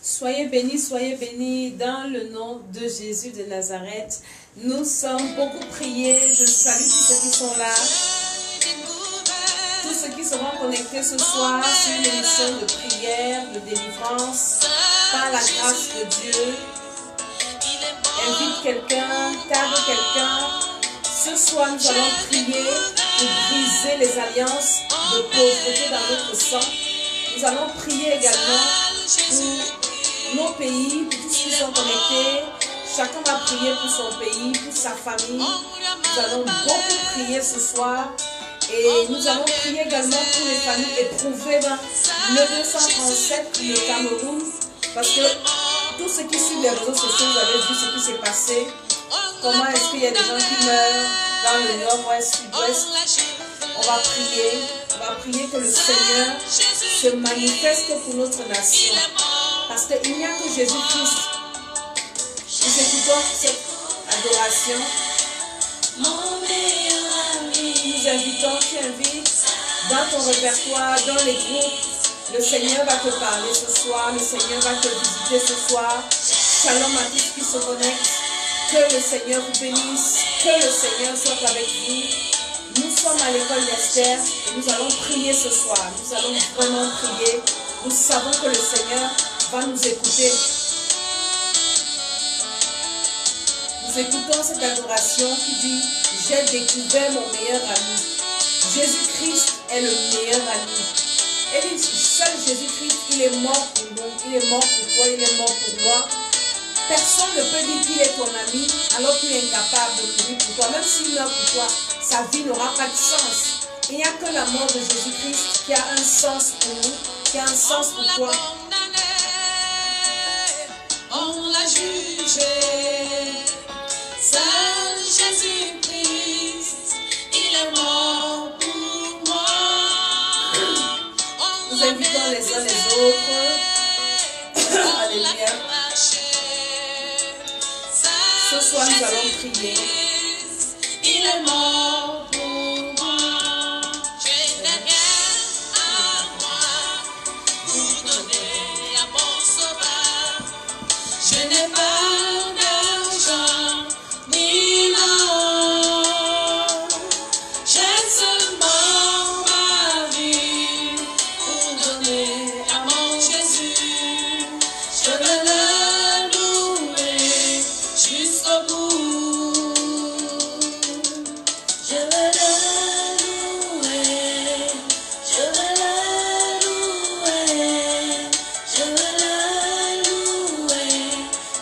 Soyez bénis dans le nom de Jésus de Nazareth. Nous sommes beaucoup priés. Je salue tous ceux qui sont là. Tous ceux qui seront connectés ce soir sur une émission de prière, de délivrance, par la grâce de Dieu. Invite quelqu'un, table quelqu'un. Ce soir, nous allons prier pour briser les alliances de pauvreté dans notre sang. Nous allons prier également pour nos pays, pour tous ceux qui sont connectés. Chacun va prier pour son pays, pour sa famille. Nous allons beaucoup prier ce soir. Et nous allons prier également pour les familles éprouvées dans le 237, le Cameroun. Parce que tous ceux qui suivent les réseaux sociaux, vous avez vu ce qui s'est passé. Comment est-ce qu'il y a des gens qui meurent dans le nord-ouest, sud-ouest. On va prier que le Seigneur se manifeste pour notre nation. Parce qu'il n'y a que Jésus-Christ. Nous écoutons cette adoration. Nous invitons, tu invites dans ton répertoire, dans les groupes. Le Seigneur va te parler ce soir. Le Seigneur va te visiter ce soir. Shalom à tous qui se connectent. Que le Seigneur vous bénisse. Que le Seigneur soit avec vous. Nous sommes à l'école d'Esther et nous allons prier ce soir. Nous allons vraiment prier. Nous savons que le Seigneur va nous écouter. Nous écoutons cette adoration qui dit « J'ai découvert mon meilleur ami ». Jésus-Christ est le meilleur ami. Et dit, seul Jésus-Christ, il est mort pour nous, il est mort pour toi, il est mort pour moi. Personne ne peut dire qu'il est ton ami alors qu'il est incapable de mourir pour toi. Même s'il meurt pour toi, sa vie n'aura pas de sens. Il n'y a que la mort de Jésus-Christ qui a un sens pour nous, qui a un sens pour toi. On l'a jugé, seul Jésus-Christ, il est mort pour moi. Nous invitons les uns les autres. Alléluia. Ce soir, nous allons prier. Il est mort pour moi. Je n'ai rien à moi pour donner à mon sauveur. Je n'ai pas d'argent ni l'or. J'ai seulement ma vie pour donner à mon Jésus. Je veux le louer jusqu'au bout. Je veux le louer. Je veux le louer. Je veux le louer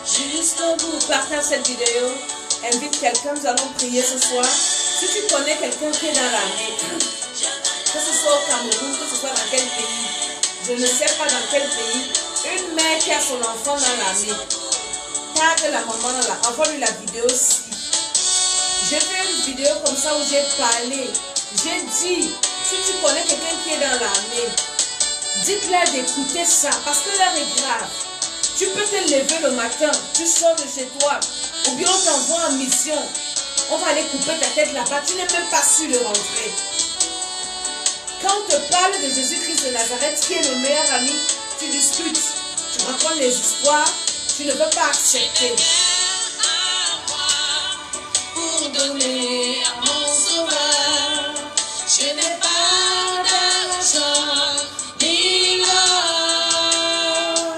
jusqu'au bout. Partage cette vidéo. Invite quelqu'un. Nous allons prier ce soir. Si tu connais quelqu'un qui est dans l'armée, que ce soit au Cameroun, que ce soit dans quel pays, je ne sais pas dans quel pays, une mère qui a son enfant dans l'armée, tag la maman dans la, envoie-lui la vidéo aussi. J'ai fait une vidéo comme ça où j'ai parlé. J'ai dit, si tu connais quelqu'un qui est dans l'armée, dites-leur d'écouter ça parce que l'heure est grave. Tu peux te lever le matin, tu sors de chez toi, ou bien on t'envoie en mission. On va aller couper ta tête là-bas, tu n'es même pas sûr de rentrer. Quand on te parle de Jésus-Christ de Nazareth, qui est le meilleur ami, tu discutes, tu racontes les histoires, tu ne veux pas accepter. Pour donner à mon sauveur, je n'ai pas d'argent ni l'or.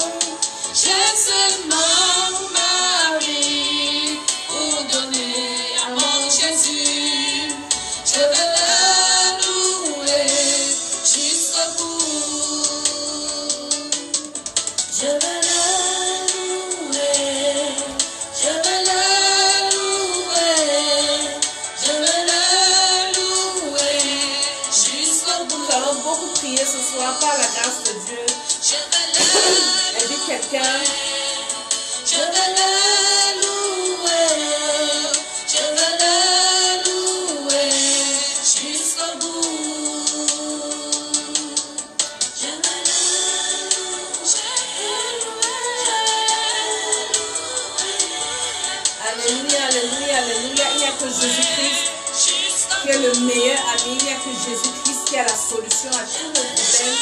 J'ai seulement ma vie pour donner à mon Jésus. Je veux le louer jusqu'au bout. Je veux le louer. Je veux le louer. Je veux le louer jusqu'au bout. Nous allons beaucoup prier ce soir par la grâce de Dieu. Je veux Invite quelqu'un. Je veux le louer. Je veux le louer jusqu'au bout. Je veux le Alléluia, alléluia, alléluia. Il n'y a que Jésus-Christ qui est le meilleur ami. Il n'y a que Jésus-Christ qui a la solution à tous nos problèmes.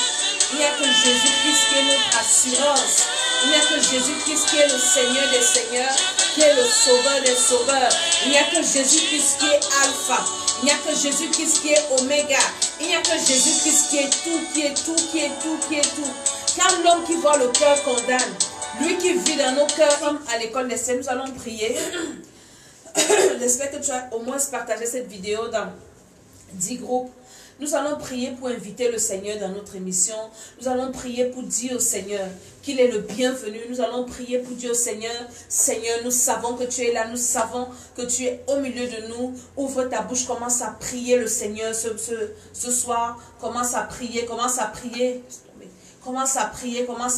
Il n'y a que Jésus-Christ qui est notre assurance. Il n'y a que Jésus-Christ qui est le Seigneur des Seigneurs, qui est le Sauveur des Sauveurs. Il n'y a que Jésus-Christ qui est Alpha. Il n'y a que Jésus-Christ qui est Oméga. Il n'y a que Jésus-Christ qui est tout, qui est tout, qui est tout, qui est tout. Car l'homme qui voit le cœur condamne. Lui qui vit dans nos cœurs, comme à l'école des saints, nous allons prier. J'espère que tu as au moins partagé cette vidéo dans 10 groupes. Nous allons prier pour inviter le Seigneur dans notre émission. Nous allons prier pour dire au Seigneur qu'il est le bienvenu. Nous allons prier pour dire au Seigneur, Seigneur, nous savons que tu es là. Nous savons que tu es au milieu de nous. Ouvre ta bouche, commence à prier le Seigneur ce soir. Commence à prier, commence à prier. Commence à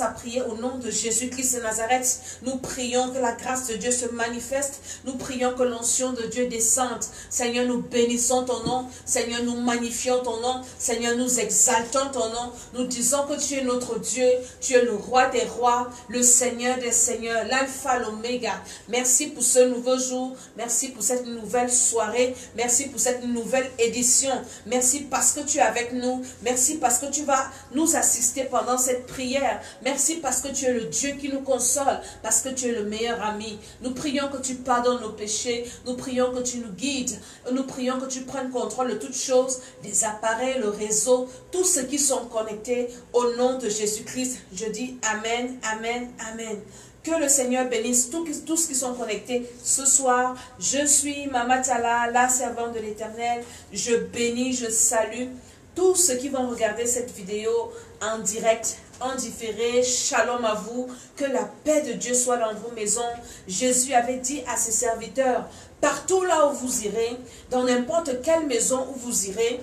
prier au nom de Jésus-Christ de Nazareth. Nous prions que la grâce de Dieu se manifeste. Nous prions que l'onction de Dieu descende. Seigneur, nous bénissons ton nom. Seigneur, nous magnifions ton nom. Seigneur, nous exaltons ton nom. Nous disons que tu es notre Dieu. Tu es le roi des rois, le Seigneur des seigneurs, l'alpha, l'oméga. Merci pour ce nouveau jour. Merci pour cette nouvelle soirée. Merci pour cette nouvelle édition. Merci parce que tu es avec nous. Merci parce que tu vas nous assister pendant cette prière. Merci parce que tu es le Dieu qui nous console, parce que tu es le meilleur ami. Nous prions que tu pardonnes nos péchés, nous prions que tu nous guides, nous prions que tu prennes contrôle de toutes choses, des appareils, le réseau, tous ceux qui sont connectés au nom de Jésus-Christ. Je dis Amen, Amen, Amen. Que le Seigneur bénisse tous qui sont connectés ce soir. Je suis Mama Tala, la servante de l'Éternel. Je bénis, je salue tous ceux qui vont regarder cette vidéo en direct, en différé. Shalom à vous. Que la paix de Dieu soit dans vos maisons. Jésus avait dit à ses serviteurs, partout là où vous irez, dans n'importe quelle maison où vous irez,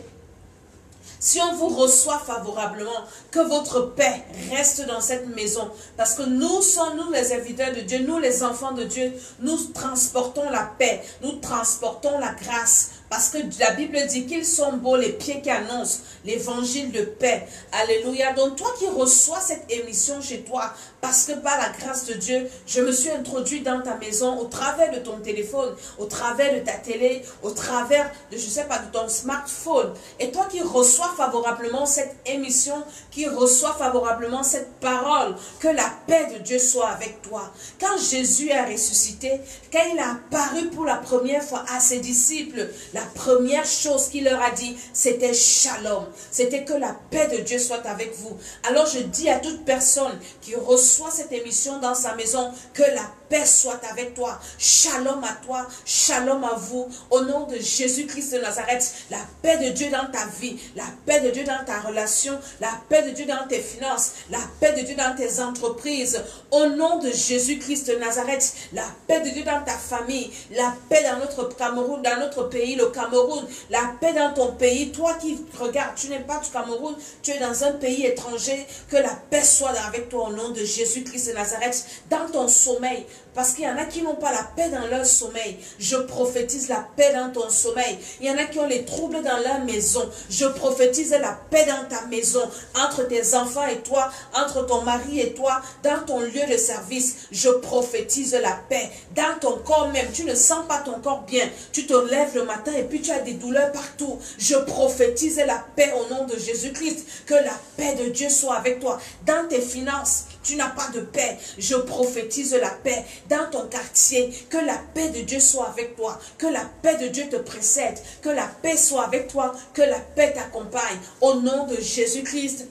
si on vous reçoit favorablement, que votre paix reste dans cette maison. Parce que nous sommes, nous les serviteurs de Dieu, nous les enfants de Dieu, nous transportons la paix, nous transportons la grâce. Parce que la Bible dit qu'ils sont beaux les pieds qui annoncent l'évangile de paix. Alléluia. Donc toi qui reçois cette émission chez toi, parce que par la grâce de Dieu, je me suis introduit dans ta maison au travers de ton téléphone, au travers de ta télé, au travers de, je sais pas, de ton smartphone. Et toi qui reçois favorablement cette émission, qui reçoit favorablement cette parole, que la paix de Dieu soit avec toi. Quand Jésus a ressuscité, quand il a apparu pour la première fois à ses disciples, la première chose qu'il leur a dit, c'était shalom. C'était que la paix de Dieu soit avec vous. Alors je dis à toute personne qui reçoit cette émission dans sa maison, que la paix soit avec toi. Shalom à toi, shalom à vous. Au nom de Jésus-Christ de Nazareth, la paix de Dieu dans ta vie, la paix de Dieu dans ta relation, la paix de Dieu dans tes finances, la paix de Dieu dans tes entreprises. Au nom de Jésus-Christ de Nazareth, la paix de Dieu dans ta famille, la paix dans notre Cameroun, dans notre pays, le Cameroun, la paix dans ton pays. Toi qui regardes, tu n'es pas du Cameroun, tu es dans un pays étranger, que la paix soit avec toi au nom de Jésus-Christ de Nazareth, dans ton sommeil. Parce qu'il y en a qui n'ont pas la paix dans leur sommeil. Je prophétise la paix dans ton sommeil. Il y en a qui ont les troubles dans leur maison. Je prophétise la paix dans ta maison. Entre tes enfants et toi, entre ton mari et toi, dans ton lieu de service. Je prophétise la paix. Dans ton corps même, tu ne sens pas ton corps bien. Tu te lèves le matin et puis tu as des douleurs partout. Je prophétise la paix au nom de Jésus-Christ. Que la paix de Dieu soit avec toi. Dans tes finances, tu n'as pas de paix. Je prophétise la paix dans ton quartier. Que la paix de Dieu soit avec toi. Que la paix de Dieu te précède. Que la paix soit avec toi. Que la paix t'accompagne. Au nom de Jésus-Christ.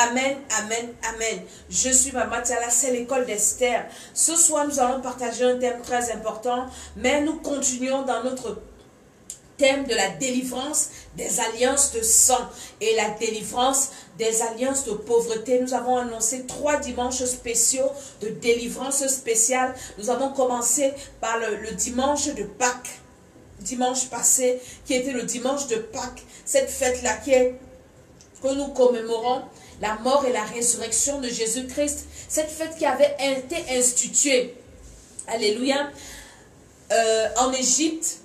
Amen, amen, amen. Je suis Mama Tala, c'est l'école d'Esther. Ce soir, nous allons partager un thème très important. Mais nous continuons dans notre thème de la délivrance des alliances de sang et la délivrance des alliances de pauvreté. Nous avons annoncé 3 dimanches spéciaux de délivrance spéciale. Nous avons commencé par le dimanche de Pâques, dimanche passé, qui était le dimanche de Pâques. Cette fête-là que nous commémorons la mort et la résurrection de Jésus-Christ. Cette fête qui avait été instituée, alléluia, en Égypte,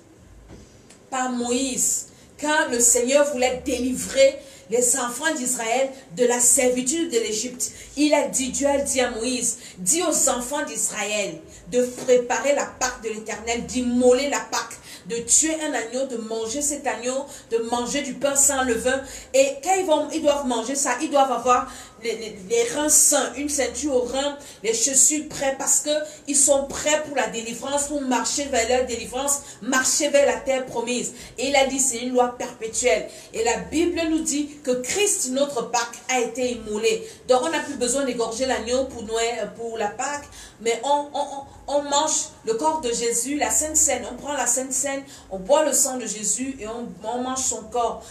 par Moïse, quand le Seigneur voulait délivrer les enfants d'Israël de la servitude de l'Égypte. Il a dit, Dieu a dit à Moïse, dis aux enfants d'Israël de préparer la Pâque de l'Éternel, d'immoler la Pâque, de tuer un agneau, de manger cet agneau, de manger du pain sans levain. Et quand ils doivent manger ça, ils doivent avoir les reins sains, une ceinture aux reins, les chaussures prêtes parce qu'ils sont prêts pour la délivrance, pour marcher vers leur délivrance, marcher vers la terre promise. Et il a dit c'est une loi perpétuelle. Et la Bible nous dit que Christ, notre Pâque, a été immolé. Donc on n'a plus besoin d'égorger l'agneau pour la Pâque, mais on mange le corps de Jésus, la Sainte Seine, on prend la Sainte Seine, on boit le sang de Jésus et on mange son corps.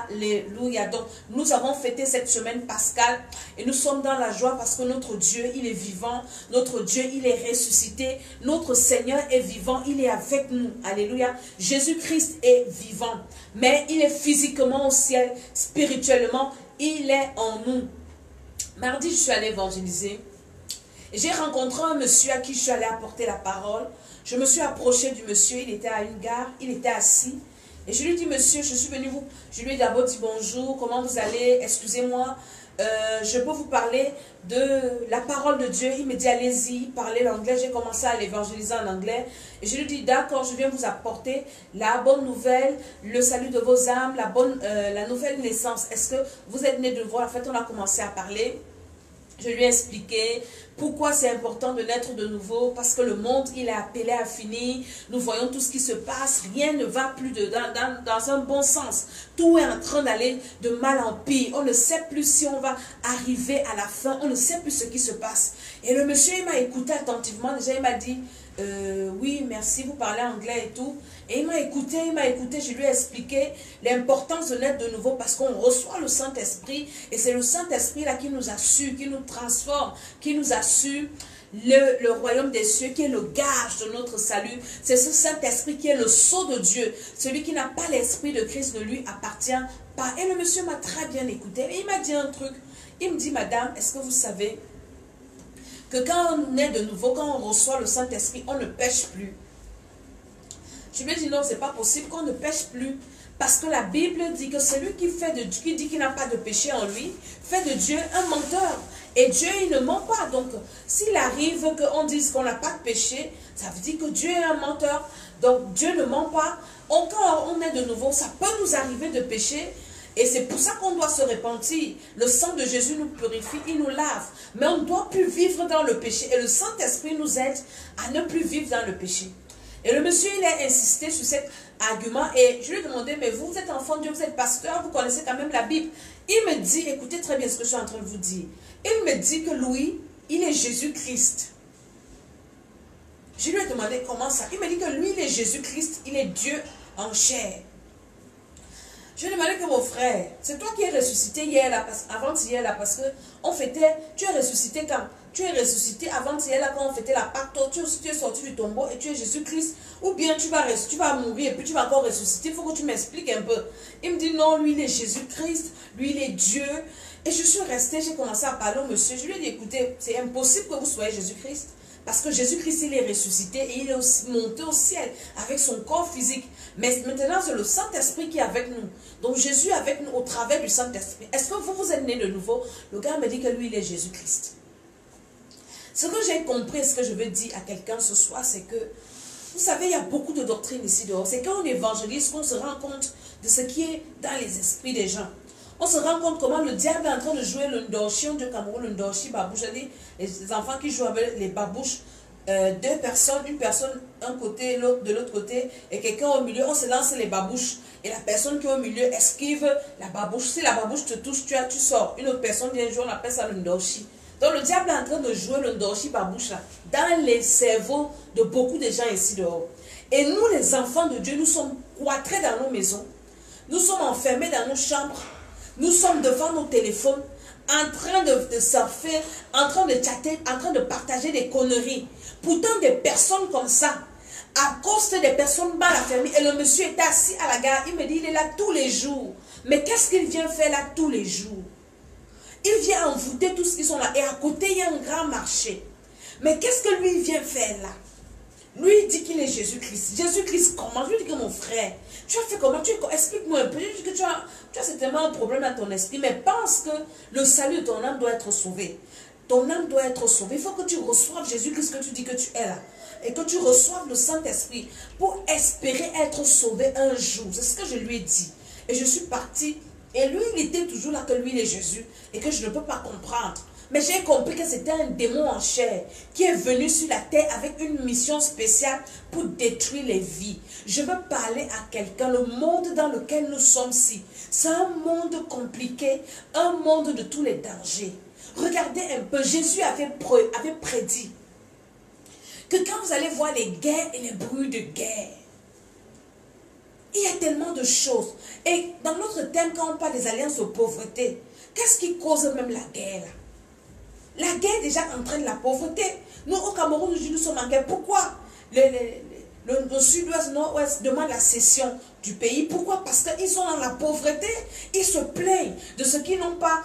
Alléluia. Donc nous avons fêté cette semaine pascale et nous sommes dans la joie parce que notre Dieu, il est vivant, notre Dieu, il est ressuscité, notre Seigneur est vivant, il est avec nous. Alléluia. Jésus-Christ est vivant, mais il est physiquement au ciel, spirituellement, il est en nous. Mardi, je suis allée évangéliser. J'ai rencontré un monsieur à qui je suis allée apporter la parole. Je me suis approchée du monsieur, il était à une gare, il était assis. Et je lui ai dit, monsieur, je suis venue vous... Je lui ai d'abord dit bonjour, comment vous allez? Excusez-moi, je peux vous parler de la parole de Dieu. Il me dit, allez-y, parlez l'anglais. J'ai commencé à l'évangéliser en anglais. Et je lui ai dit, d'accord, je viens vous apporter la bonne nouvelle, le salut de vos âmes, la nouvelle naissance. Est-ce que vous êtes né de nouveau? En fait, on a commencé à parler. Je lui ai expliqué pourquoi c'est important de naître de nouveau, parce que le monde, il est appelé à finir. Nous voyons tout ce qui se passe, rien ne va plus dans un bon sens. Tout est en train d'aller de mal en pire. On ne sait plus si on va arriver à la fin, on ne sait plus ce qui se passe. Et le monsieur, il m'a écouté attentivement, déjà il m'a dit, oui, merci, vous parlez anglais et tout. Et il m'a écouté, je lui ai expliqué l'importance de naître de nouveau parce qu'on reçoit le Saint-Esprit et c'est le Saint-Esprit là qui nous assure, qui nous transforme, qui nous assure le royaume des cieux, qui est le gage de notre salut. C'est ce Saint-Esprit qui est le sceau de Dieu. Celui qui n'a pas l'Esprit de Christ ne lui appartient pas. Et le monsieur m'a très bien écouté et il m'a dit un truc. Il me dit, madame, est-ce que vous savez que quand on est de nouveau, quand on reçoit le Saint-Esprit, on ne pêche plus? Je lui ai dit non, c'est pas possible qu'on ne pêche plus. Parce que la Bible dit que celui qui dit qu'il n'a pas de péché en lui, fait de Dieu un menteur. Et Dieu, il ne ment pas. Donc, s'il arrive qu'on dise qu'on n'a pas de péché, ça veut dire que Dieu est un menteur. Donc, Dieu ne ment pas. Quand on est de nouveau, ça peut nous arriver de pécher. Et c'est pour ça qu'on doit se repentir. Le sang de Jésus nous purifie, il nous lave. Mais on ne doit plus vivre dans le péché. Et le Saint-Esprit nous aide à ne plus vivre dans le péché. Et le monsieur, il a insisté sur cet argument et je lui ai demandé, mais vous êtes enfant de Dieu, vous êtes pasteur, vous connaissez quand même la Bible. Il me dit, écoutez très bien ce que je suis en train de vous dire. Il me dit que lui, il est Jésus-Christ. Je lui ai demandé comment ça. Il me dit que lui, il est Jésus-Christ, il est Dieu en chair. Je lui ai demandé que mon frère, c'est toi qui es ressuscité hier, là, avant-hier, là, parce que on fêtait, tu es ressuscité quand? Tu es ressuscité avant-hier, là, quand on fêtait la Pâque, toi, tu es sorti du tombeau et tu es Jésus-Christ. Ou bien tu vas mourir et puis tu vas encore ressusciter. Il faut que tu m'expliques un peu. Il me dit non, lui, il est Jésus-Christ, lui, il est Dieu. Et je suis restée, j'ai commencé à parler au monsieur. Je lui ai dit, écoutez, c'est impossible que vous soyez Jésus-Christ. Parce que Jésus-Christ, il est ressuscité et il est aussi monté au ciel avec son corps physique. Mais maintenant, c'est le Saint-Esprit qui est avec nous. Donc Jésus est avec nous au travers du Saint-Esprit. Est-ce que vous êtes né de nouveau? Le gars me dit que lui, il est Jésus-Christ. Ce que j'ai compris, ce que je veux dire à quelqu'un ce soir, c'est que, vous savez, il y a beaucoup de doctrines ici dehors. C'est quand on évangélise qu'on se rend compte de ce qui est dans les esprits des gens. On se rend compte comment le diable est en train de jouer le ndoshi, on dit au Cameroun, le ndoshi, babouche, les enfants qui jouent avec les babouches, deux personnes, une personne un côté, l'autre de l'autre côté, et quelqu'un au milieu, on se lance les babouches, et la personne qui est au milieu esquive la babouche. Si la babouche te touche, tu sors. Une autre personne vient jouer, on appelle ça le ndoshi. Donc le diable est en train de jouer le ndoshi babouche là, dans les cerveaux de beaucoup de gens ici dehors. Et nous, les enfants de Dieu, nous sommes cloîtrés dans nos maisons, nous sommes enfermés dans nos chambres, nous sommes devant nos téléphones, en train de surfer, en train de chatter, en train de partager des conneries. Pourtant, des personnes comme ça, à cause des personnes mal affermies, et le monsieur est assis à la gare, il me dit, il est là tous les jours. Mais qu'est-ce qu'il vient faire là tous les jours? Il vient envoûter tous ceux qui sont là. Et à côté, il y a un grand marché. Mais qu'est-ce que lui, il vient faire là? Lui, il dit qu'il est Jésus-Christ. Jésus-Christ, comment? Je lui dis que mon frère, tu as fait comment? Explique-moi un peu. Je dis que tu as certainement un problème dans ton esprit. Mais pense que le salut de ton âme doit être sauvé. Ton âme doit être sauvée. Il faut que tu reçoives Jésus-Christ, que tu dis que tu es là. Et que tu reçoives le Saint-Esprit pour espérer être sauvé un jour. C'est ce que je lui ai dit. Et je suis partie Et lui, il était toujours là que lui, il est Jésus. Et que je ne peux pas comprendre. Mais j'ai compris que c'était un démon en chair qui est venu sur la terre avec une mission spéciale pour détruire les vies. Je veux parler à quelqu'un. Le monde dans lequel nous sommes ici, c'est un monde compliqué, un monde de tous les dangers. Regardez un peu, Jésus avait prédit que quand vous allez voir les guerres et les bruits de guerre, il y a tellement de choses. Et dans notre thème, quand on parle des alliances de pauvreté, qu'est-ce qui cause même la guerre là? La guerre déjà entraîne la pauvreté. Nous, au Cameroun, nous sommes en guerre. Pourquoi le sud-ouest, nord-ouest demande la cession du pays? Pourquoi? Parce qu'ils sont dans la pauvreté. Ils se plaignent de ce qu'ils n'ont pas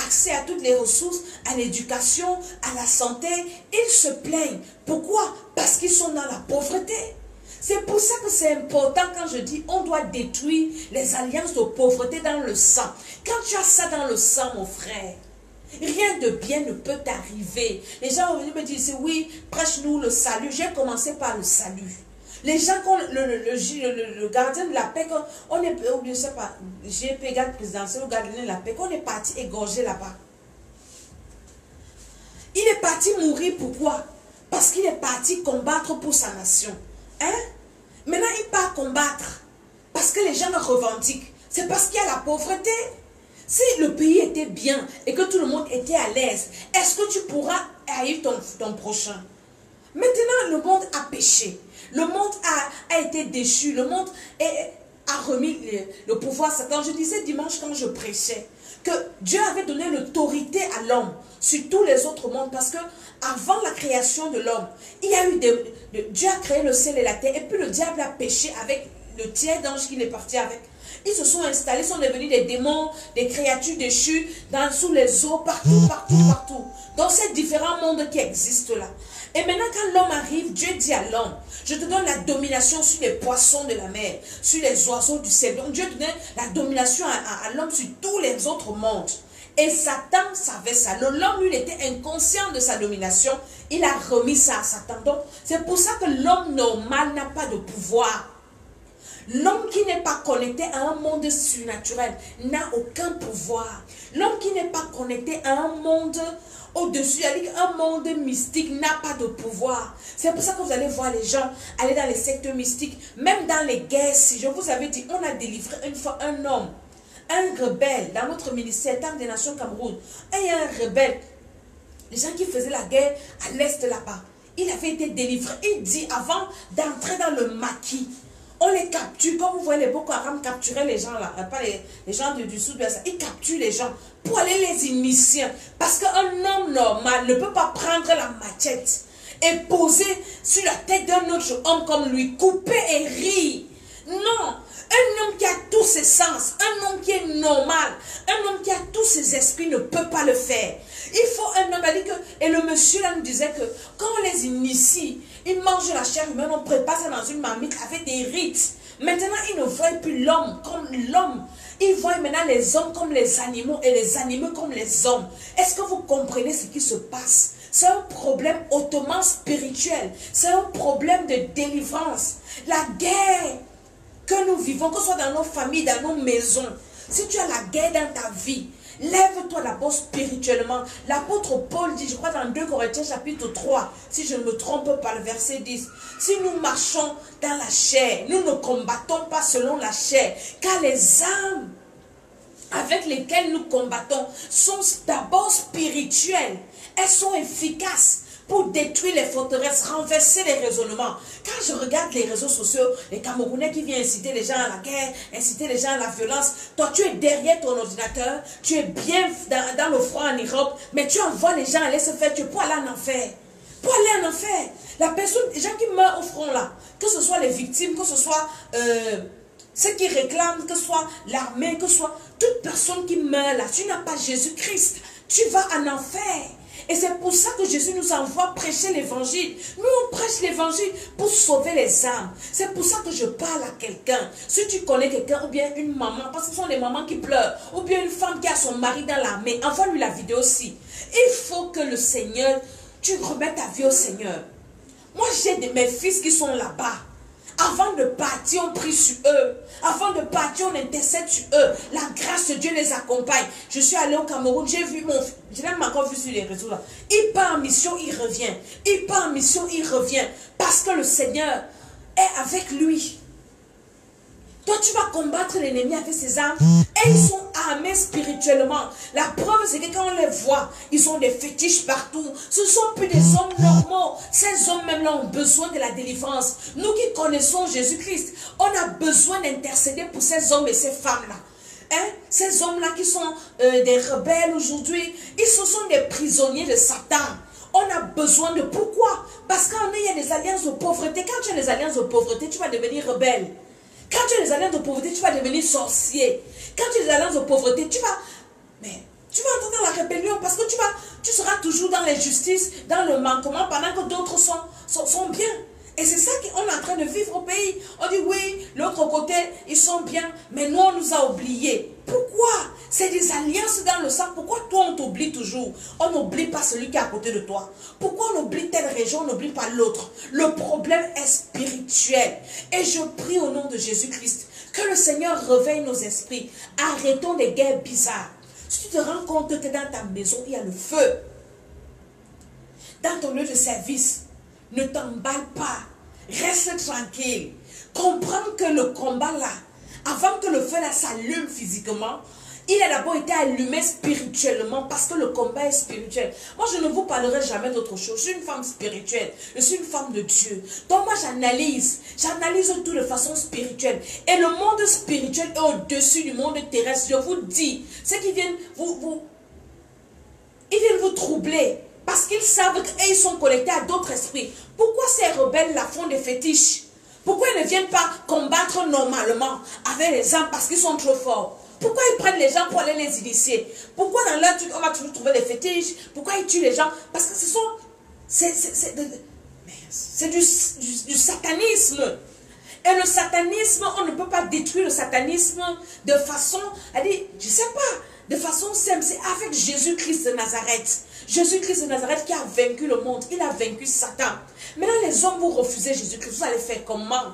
accès à toutes les ressources, à l'éducation, à la santé. Ils se plaignent. Pourquoi? Parce qu'ils sont dans la pauvreté. C'est pour ça que c'est important quand je dis on doit détruire les alliances de pauvreté dans le sang. Quand tu as ça dans le sang, mon frère, rien de bien ne peut t'arriver. Les gens me disent, oui, prêche-nous le salut. J'ai commencé par le salut. Les gens, le gardien de la paix, on est, je ne sais pas, GP, garde présidentiel, le gardien de la paix, on est parti égorger là-bas. Il est parti mourir, pourquoi? Parce qu'il est parti combattre pour sa nation. Hein? Maintenant, il part combattre parce que les gens le revendiquent. C'est parce qu'il y a la pauvreté. Si le pays était bien et que tout le monde était à l'aise, est-ce que tu pourras haïr ton prochain? Maintenant, le monde a péché. Le monde a été déchu. Le monde a remis le pouvoir à Satan. Je disais dimanche quand je prêchais que Dieu avait donné l'autorité à l'homme sur tous les autres mondes parce que avant la création de l'homme, il y a eu Dieu a créé le ciel et la terre et puis le diable a péché avec le tiers d'ange qu'il est parti avec. Ils se sont installés, ils sont devenus des démons, des créatures déchues, sous les eaux, partout, partout, partout. Dans ces différents mondes qui existent là. Et maintenant, quand l'homme arrive, Dieu dit à l'homme, je te donne la domination sur les poissons de la mer, sur les oiseaux du ciel. Donc Dieu donnait la domination à l'homme sur tous les autres mondes. Et Satan savait ça. L'homme, lui, il était inconscient de sa domination. Il a remis ça à Satan. Donc, c'est pour ça que l'homme normal n'a pas de pouvoir. L'homme qui n'est pas connecté à un monde surnaturel n'a aucun pouvoir. L'homme qui n'est pas connecté à un monde au-dessus, un monde mystique n'a pas de pouvoir. C'est pour ça que vous allez voir les gens aller dans les sectes mystiques, même dans les guerres. Si je vous avais dit, on a délivré une fois un homme, un rebelle dans notre ministère, Temple des Nations Cameroun, et un rebelle, les gens qui faisaient la guerre à l'est là-bas, il avait été délivré. Il dit, avant d'entrer dans le maquis, on les capture, comme vous voyez les Boko Haram capturer les gens là, pas les gens du sud-ouest, ils capturent les gens pour aller les initier. Parce qu'un homme normal ne peut pas prendre la machette et poser sur la tête d'un autre homme comme lui, couper et rire. Non, un homme qui a tous ses sens, un homme qui est normal, un homme qui a tous ses esprits ne peut pas le faire. Il faut un homme, et le monsieur là nous disait que quand on les initie, ils mangent la chair humaine, on prépare ça dans une marmite avec des rites. Maintenant, ils ne voient plus l'homme comme l'homme. Ils voient maintenant les hommes comme les animaux et les animaux comme les hommes. Est-ce que vous comprenez ce qui se passe? C'est un problème hautement spirituel. C'est un problème de délivrance. La guerre que nous vivons, que ce soit dans nos familles, dans nos maisons, si tu as la guerre dans ta vie, lève-toi d'abord spirituellement. L'apôtre Paul dit, je crois dans 2 Corinthiens chapitre 3, si je ne me trompe pas, le verset 10, si nous marchons dans la chair, nous ne combattons pas selon la chair, car les armes avec lesquelles nous combattons sont d'abord spirituelles. Elles sont efficaces pour détruire les forteresses, renverser les raisonnements. Quand je regarde les réseaux sociaux, les Camerounais qui viennent inciter les gens à la guerre, inciter les gens à la violence, toi tu es derrière ton ordinateur, tu es bien dans le froid en Europe, mais tu envoies les gens aller se faire tuer pour aller en enfer. Pour aller en enfer. La personne, les gens qui meurent au front là, que ce soit les victimes, que ce soit ceux qui réclament, que ce soit l'armée, que ce soit toute personne qui meurt là, tu n'as pas Jésus-Christ, tu vas en enfer. Et c'est pour ça que Jésus nous envoie prêcher l'évangile. Nous, on prêche l'évangile pour sauver les âmes. C'est pour ça que je parle à quelqu'un. Si tu connais quelqu'un, ou bien une maman, parce que ce sont les mamans qui pleurent, ou bien une femme qui a son mari dans l'armée, envoie-lui la vidéo aussi. Il faut que le Seigneur, tu remettes ta vie au Seigneur. Moi, j'ai mes fils qui sont là-bas. Avant de partir, on prie sur eux. Avant de partir, on intercède sur eux. La grâce de Dieu les accompagne. Je suis allée au Cameroun, j'ai vu mon fils, je l'ai même encore vu sur les réseaux là. Il part en mission, il revient. Il part en mission, il revient. Parce que le Seigneur est avec lui. Toi, tu vas combattre l'ennemi avec ses armes. Et ils sont armés spirituellement. La preuve, c'est que quand on les voit, ils ont des fétiches partout. Ce ne sont plus des hommes normaux. Ces hommes même là ont besoin de la délivrance. Nous qui connaissons Jésus-Christ, on a besoin d'intercéder pour ces hommes et ces femmes-là. Hein? Ces hommes-là qui sont des rebelles aujourd'hui, ils sont des prisonniers de Satan. On a besoin de... Pourquoi? Parce qu'il y a des alliances de pauvreté. Quand tu as des alliances de pauvreté, tu vas devenir rebelle. Quand tu as des alliances de pauvreté, tu vas devenir sorcier. Quand tu as des alliances de pauvreté, tu vas entrer dans la rébellion parce que tu seras toujours dans l'injustice, dans le manquement, pendant que d'autres sont bien. Et c'est ça qu'on est en train de vivre au pays. On dit oui, l'autre côté, ils sont bien, mais nous, on nous a oubliés. Pourquoi? C'est des alliances dans le sang. Pourquoi toi, on t'oublie toujours? On n'oublie pas celui qui est à côté de toi. Pourquoi on oublie telle région, on n'oublie pas l'autre? Le problème est spirituel. Et je prie au nom de Jésus-Christ que le Seigneur réveille nos esprits. Arrêtons des guerres bizarres. Si tu te rends compte que dans ta maison, il y a le feu, dans ton lieu de service, ne t'emballe pas. Reste tranquille. Comprends que le combat là, avant que le feu là s'allume physiquement, il a d'abord été allumé spirituellement parce que le combat est spirituel. Moi, je ne vous parlerai jamais d'autre chose. Je suis une femme spirituelle. Je suis une femme de Dieu. Donc moi, j'analyse tout de façon spirituelle. Et le monde spirituel est au-dessus du monde terrestre. Je vous dis, ceux qui viennent ils viennent vous troubler. Parce qu'ils savent qu'ils sont connectés à d'autres esprits. Pourquoi ces rebelles-là font des fétiches? Pourquoi ils ne viennent pas combattre normalement avec les armes parce qu'ils sont trop forts? Pourquoi ils prennent les gens pour aller les initier? Pourquoi dans leur truc, on va toujours trouver des fétiches? Pourquoi ils tuent les gens? Parce que c'est du satanisme. Et le satanisme, on ne peut pas détruire le satanisme de façon, je sais pas, de façon simple. C'est avec Jésus-Christ de Nazareth. Jésus-Christ de Nazareth qui a vaincu le monde. Il a vaincu Satan. Maintenant, les hommes, vous refusez Jésus-Christ. Vous allez faire comment?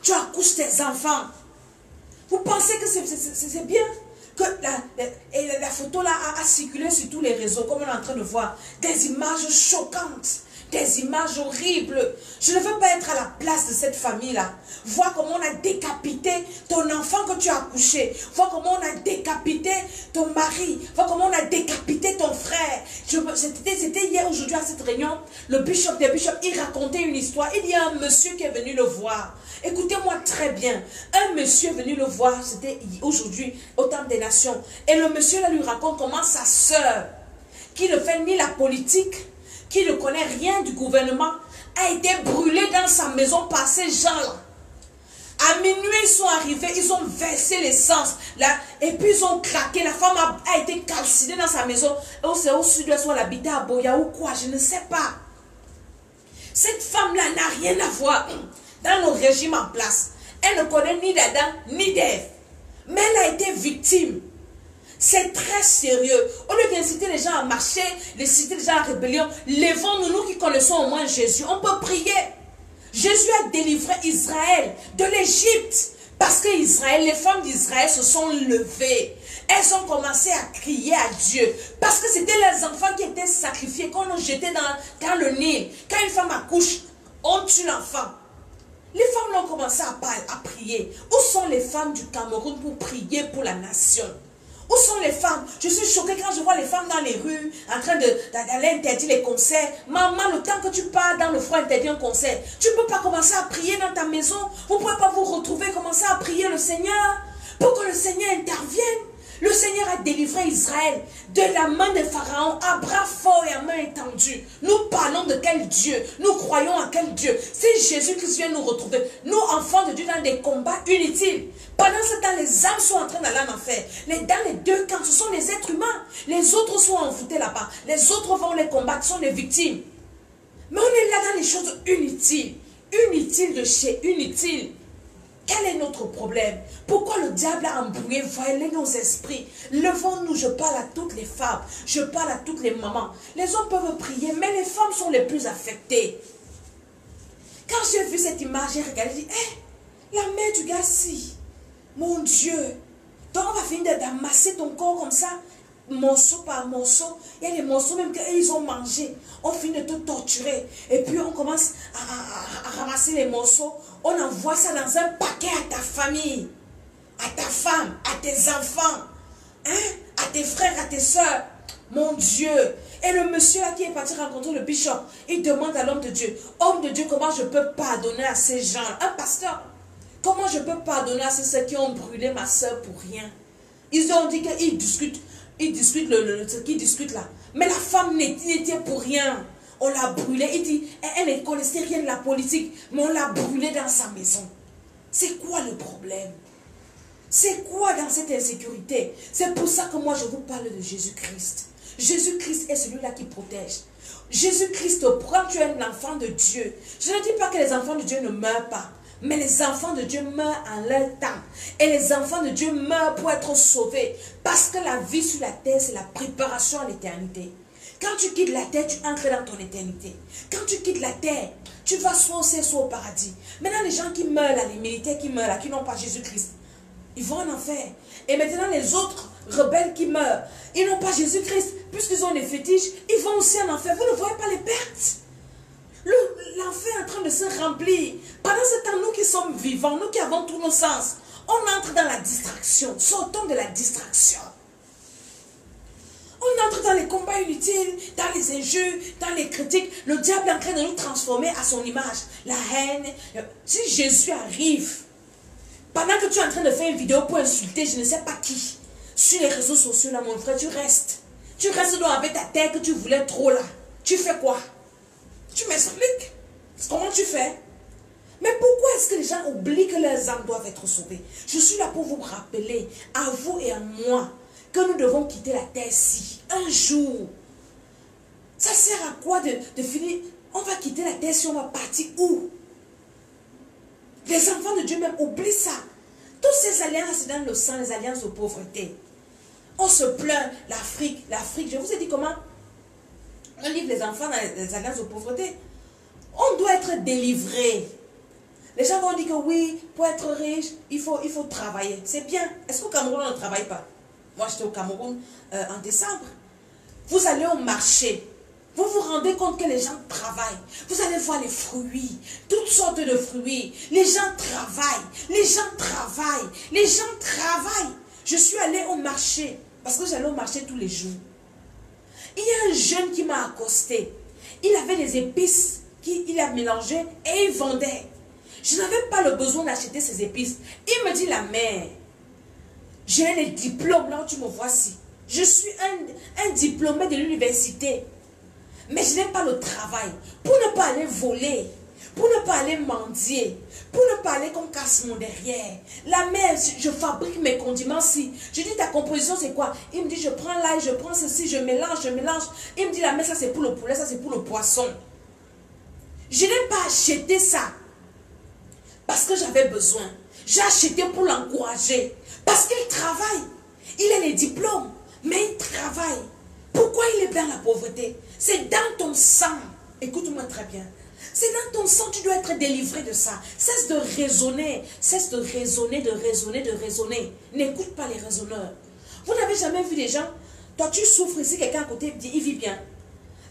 Tu accouches tes enfants. Vous pensez que c'est bien? Que la photo là a circulé sur tous les réseaux, comme on est en train de voir. Des images choquantes. Des images horribles. Je ne veux pas être à la place de cette famille-là. Vois comment on a décapité ton enfant que tu as accouché. Vois comment on a décapité ton mari. Vois comment on a décapité ton frère. C'était hier, aujourd'hui à cette réunion. Le bishop des bishops, il racontait une histoire. Il y a un monsieur qui est venu le voir. Écoutez-moi très bien. Un monsieur est venu le voir. C'était aujourd'hui au Temple des Nations. Et le monsieur là lui raconte comment sa sœur, qui ne fait ni la politique, qui ne connaît rien du gouvernement, a été brûlée dans sa maison par ces gens-là. À minuit, ils sont arrivés, ils ont versé l'essence, et puis ils ont craqué. La femme a été calcinée dans sa maison. C'est au sud-ouest, où elle habitait à Boya ou quoi, je ne sais pas. Cette femme-là n'a rien à voir dans le régime en place. Elle ne connaît ni d'Adam, ni d'Ève. Mais elle a été victime. C'est très sérieux. Au lieu d'inciter les gens à marcher, d'inciter les gens à rébellion, levons-nous, nous qui connaissons au moins Jésus. On peut prier. Jésus a délivré Israël de l'Égypte. Parce que Israël, les femmes d'Israël se sont levées. Elles ont commencé à crier à Dieu. Parce que c'était les enfants qui étaient sacrifiés, qu'on a jeté dans le Nil. Quand une femme accouche, on tue l'enfant. Les femmes ont commencé à prier. Où sont les femmes du Cameroun pour prier pour la nation? Où sont les femmes? Je suis choquée quand je vois les femmes dans les rues en train d'aller interdire les concerts. Maman, le temps que tu pars dans le froid interdire un concert, tu ne peux pas commencer à prier dans ta maison. Vous ne pouvez pas vous retrouver, commencer à prier le Seigneur pour que le Seigneur intervienne. Le Seigneur a délivré Israël de la main de Pharaon à bras forts et à main étendue. Nous parlons de quel Dieu? Nous croyons à quel Dieu? Si Jésus-Christ vient nous retrouver, nous, enfants de Dieu, dans des combats inutiles. Pendant ce temps, les âmes sont en train d'aller en enfer. Dans les deux camps, ce sont des êtres humains. Les autres sont envoûtés là-bas. Les autres vont les combattre, sont des victimes. Mais on est là dans les choses inutiles. Inutiles de chez inutiles. Quel est notre problème? Pourquoi le diable a embrouillé, voilé nos esprits? Levons-nous, je parle à toutes les femmes, je parle à toutes les mamans. Les hommes peuvent prier, mais les femmes sont les plus affectées. Quand j'ai vu cette image, j'ai regardé, j'ai dit, hé, la mère du gars, si, mon Dieu. Donc on va finir d'amasser ton corps comme ça, morceau par morceau. Il y a des morceaux même qu'ils ont mangé. On finit de te torturer. Et puis on commence à ramasser les morceaux. On envoie ça dans un paquet à ta famille, à ta femme, à tes enfants, hein, à tes frères, à tes soeurs. Mon Dieu. Et le monsieur là qui est parti rencontrer le bishop, il demande à l'homme de Dieu, homme de Dieu, comment je peux pardonner à ces gens? Un pasteur. Comment je peux pardonner à ceux qui ont brûlé ma soeur pour rien? Ils ont dit qu'ils discutent, ce qu'ils discutent là. Mais la femme n'était pour rien. On l'a brûlée. Il dit, elle ne connaissait rien de la politique, mais on l'a brûlée dans sa maison. C'est quoi le problème? C'est quoi dans cette insécurité? C'est pour ça que moi je vous parle de Jésus-Christ. Jésus-Christ est celui-là qui protège. Jésus-Christ prend, tu es un enfant de Dieu. Je ne dis pas que les enfants de Dieu ne meurent pas. Mais les enfants de Dieu meurent en leur temps. Et les enfants de Dieu meurent pour être sauvés. Parce que la vie sur la terre, c'est la préparation à l'éternité. Quand tu quittes la terre, tu entres dans ton éternité. Quand tu quittes la terre, tu vas soit au ciel, soit au paradis. Maintenant, les gens qui meurent là, les militaires qui meurent là, qui n'ont pas Jésus-Christ, ils vont en enfer. Et maintenant, les autres rebelles qui meurent, ils n'ont pas Jésus-Christ. Puisqu'ils ont des fétiches, ils vont aussi en enfer. Vous ne voyez pas les pertes? L'enfer est en train de se remplir. Pendant ce temps, nous qui sommes vivants, nous qui avons tous nos sens, on entre dans la distraction. Sortons de la distraction. On entre dans les combats inutiles, dans les injures, dans les critiques. Le diable est en train de nous transformer à son image. La haine. Si Jésus arrive, pendant que tu es en train de faire une vidéo pour insulter je ne sais pas qui, sur les réseaux sociaux, là, mon frère, tu restes. Tu restes donc avec ta tête que tu voulais trop là. Tu fais quoi? Tu m'expliques? Comment tu fais? Mais pourquoi est-ce que les gens oublient que leurs âmes doivent être sauvées? Je suis là pour vous rappeler, à vous et à moi, que nous devons quitter la terre-ci. Un jour. Ça sert à quoi de finir? On va quitter la terre si on va partir où? Les enfants de Dieu même oublient ça. Toutes ces alliances, c'est dans le sang, les alliances de pauvreté. On se plaint, l'Afrique, je vous ai dit comment on livre les enfants dans les alliances de pauvreté. On doit être délivré. Les gens vont dire que oui, pour être riche, il faut travailler. C'est bien. Est-ce qu'au Cameroun, on ne travaille pas? Moi, j'étais au Cameroun en décembre. Vous allez au marché. Vous vous rendez compte que les gens travaillent. Vous allez voir les fruits. Toutes sortes de fruits. Les gens travaillent. Les gens travaillent. Les gens travaillent. Je suis allée au marché. Parce que j'allais au marché tous les jours. Il y a un jeune qui m'a accosté. Il avait des épices qu'il a mélangées et il vendait. Je n'avais pas le besoin d'acheter ces épices. Il me dit, la mère, j'ai les diplômes là où tu me vois ci. Je suis un diplômé de l'université. Mais je n'ai pas le travail. Pour ne pas aller voler. Pour ne pas aller mendier. Pour ne pas aller qu'on casse mon derrière. La mère, je fabrique mes condiments si. Je dis, ta composition c'est quoi? Il me dit, je prends l'ail, je prends ceci, je mélange. Il me dit, la mère, ça c'est pour le poulet, ça c'est pour le poisson. Je n'ai pas acheté ça parce que j'avais besoin. J'ai acheté pour l'encourager. Parce qu'il travaille. Il a les diplômes, mais il travaille. Pourquoi il est dans la pauvreté? C'est dans ton sang. Écoute-moi très bien. C'est dans ton sang, tu dois être délivré de ça. Cesse de raisonner. Cesse de raisonner, de raisonner, de raisonner. N'écoute pas les raisonneurs. Vous n'avez jamais vu des gens, toi tu souffres ici, quelqu'un à côté dit, il vit bien.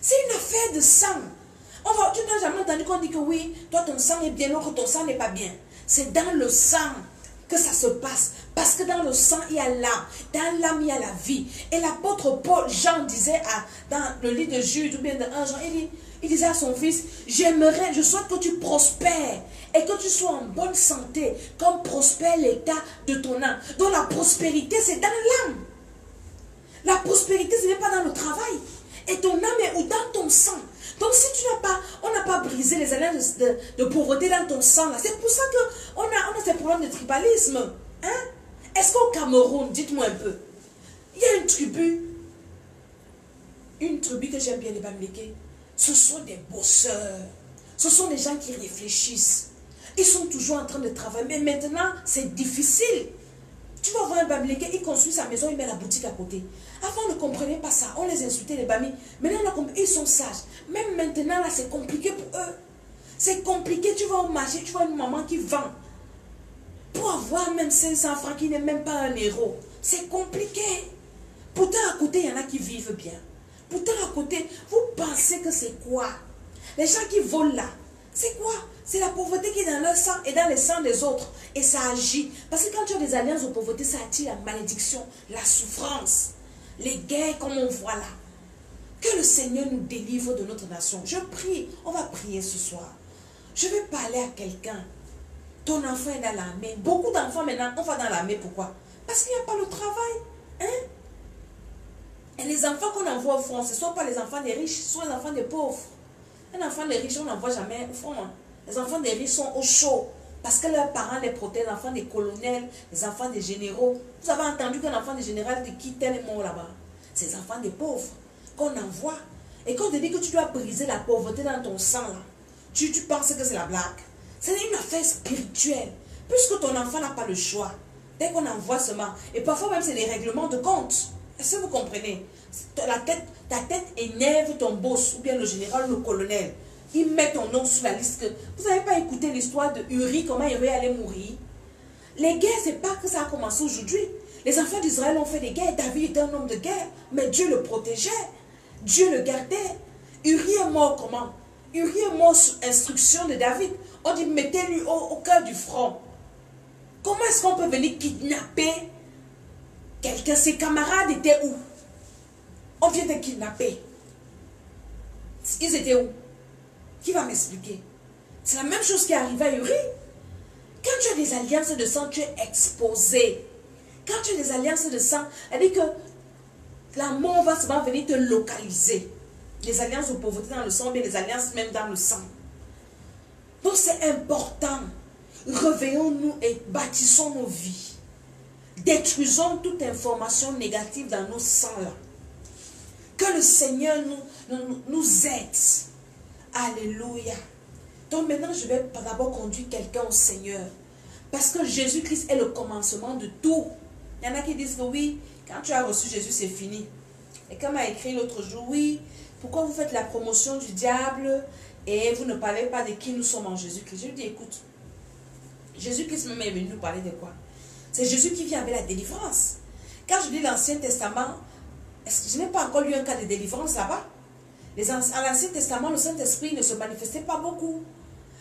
C'est une affaire de sang. Tu n'as jamais entendu qu'on dit que oui, toi ton sang est bien, non que ton sang n'est pas bien. C'est dans le sang que ça se passe. Parce que dans le sang, il y a l'âme. Dans l'âme, il y a la vie. Et l'apôtre Paul, Jean disait dans le livre de Jude, ou bien de 1 Jean, il disait à son fils, j'aimerais, je souhaite que tu prospères et que tu sois en bonne santé, comme prospère l'état de ton âme. Donc la prospérité, c'est dans l'âme. La prospérité, ce n'est pas dans le travail. Et ton âme est où? Dans ton sang. Donc si tu n'as pas, on n'a pas brisé les alliances de pauvreté dans ton sang, c'est pour ça qu'on a ces problèmes de tribalisme. Hein? Est-ce qu'au Cameroun, dites-moi un peu, il y a une tribu que j'aime bien, les Bamileke. Ce sont des bosseurs. Ce sont des gens qui réfléchissent. Ils sont toujours en train de travailler. Mais maintenant, c'est difficile. Tu vas voir un Bamileke, il construit sa maison, il met la boutique à côté. Avant, on ne comprenait pas ça. On les insultait, les Bami. Maintenant, on a compris, ils sont sages. Même maintenant, là, c'est compliqué pour eux. C'est compliqué, tu vas au marché, tu vois une maman qui vend. Pour avoir même 500 francs qui n'est même pas un euro, c'est compliqué. Pourtant à côté, il y en a qui vivent bien. Pourtant à côté, vous pensez que c'est quoi? Les gens qui volent là, c'est quoi? C'est la pauvreté qui est dans leur sang et dans les sangs des autres. Et ça agit. Parce que quand tu as des alliances de pauvreté, ça attire la malédiction, la souffrance, les guerres comme on voit là. Que le Seigneur nous délivre de notre nation. Je prie, on va prier ce soir. Je vais parler à quelqu'un. Ton enfant est dans l'armée. Beaucoup d'enfants maintenant, on va dans l'armée. Pourquoi? Parce qu'il n'y a pas le travail. Hein? Et les enfants qu'on envoie au front, ce ne sont pas les enfants des riches, ce sont les enfants des pauvres. Un enfant des riches, on n'envoie jamais au front. Hein. Les enfants des riches sont au chaud. Parce que leurs parents les protègent, les enfants des colonels, les enfants des généraux. Vous avez entendu qu'un enfant des général de qui tel est mort là-bas? C'est les enfants des pauvres qu'on envoie. Et quand on te dit que tu dois briser la pauvreté dans ton sang, là, tu penses que c'est la blague. C'est une affaire spirituelle. Puisque ton enfant n'a pas le choix. Dès qu'on envoie seulement. Et parfois même c'est des règlements de compte. Est-ce que vous comprenez? Ta tête énerve ton boss ou bien le général ou le colonel. Il met ton nom sur la liste. Vous n'avez pas écouté l'histoire de Uri, comment Uri allait mourir? Les guerres, c'est pas que ça a commencé aujourd'hui. Les enfants d'Israël ont fait des guerres. David était un homme de guerre. Mais Dieu le protégeait. Dieu le gardait. Uri est mort comment? Uri est mort sous instruction de David. On dit mettez-lui au cœur du front. Comment est-ce qu'on peut venir kidnapper quelqu'un? Ses camarades étaient où? On vient de kidnapper. Ils étaient où? Qui va m'expliquer? C'est la même chose qui est arrivée à Uri. Quand tu as des alliances de sang, tu es exposé. Quand tu as des alliances de sang, elle dit que la mort va souvent venir te localiser. Les alliances de pauvreté dans le sang, mais les alliances même dans le sang. Donc c'est important. Réveillons-nous et bâtissons nos vies. Détruisons toute information négative dans nos sangs là. Que le Seigneur nous aide. Alléluia. Donc maintenant, je vais d'abord conduire quelqu'un au Seigneur. Parce que Jésus-Christ est le commencement de tout. Il y en a qui disent que oui, quand tu as reçu Jésus, c'est fini. Et comme a écrit l'autre jour, oui, pourquoi vous faites la promotion du diable et vous ne parlez pas de qui nous sommes en Jésus-Christ? Je lui dis, écoute, Jésus-Christ même est venu nous parler de quoi? C'est Jésus qui vient avec la délivrance. Quand je lis l'Ancien Testament, je n'ai pas encore lu un cas de délivrance là-bas. À l'Ancien Testament, le Saint-Esprit ne se manifestait pas beaucoup.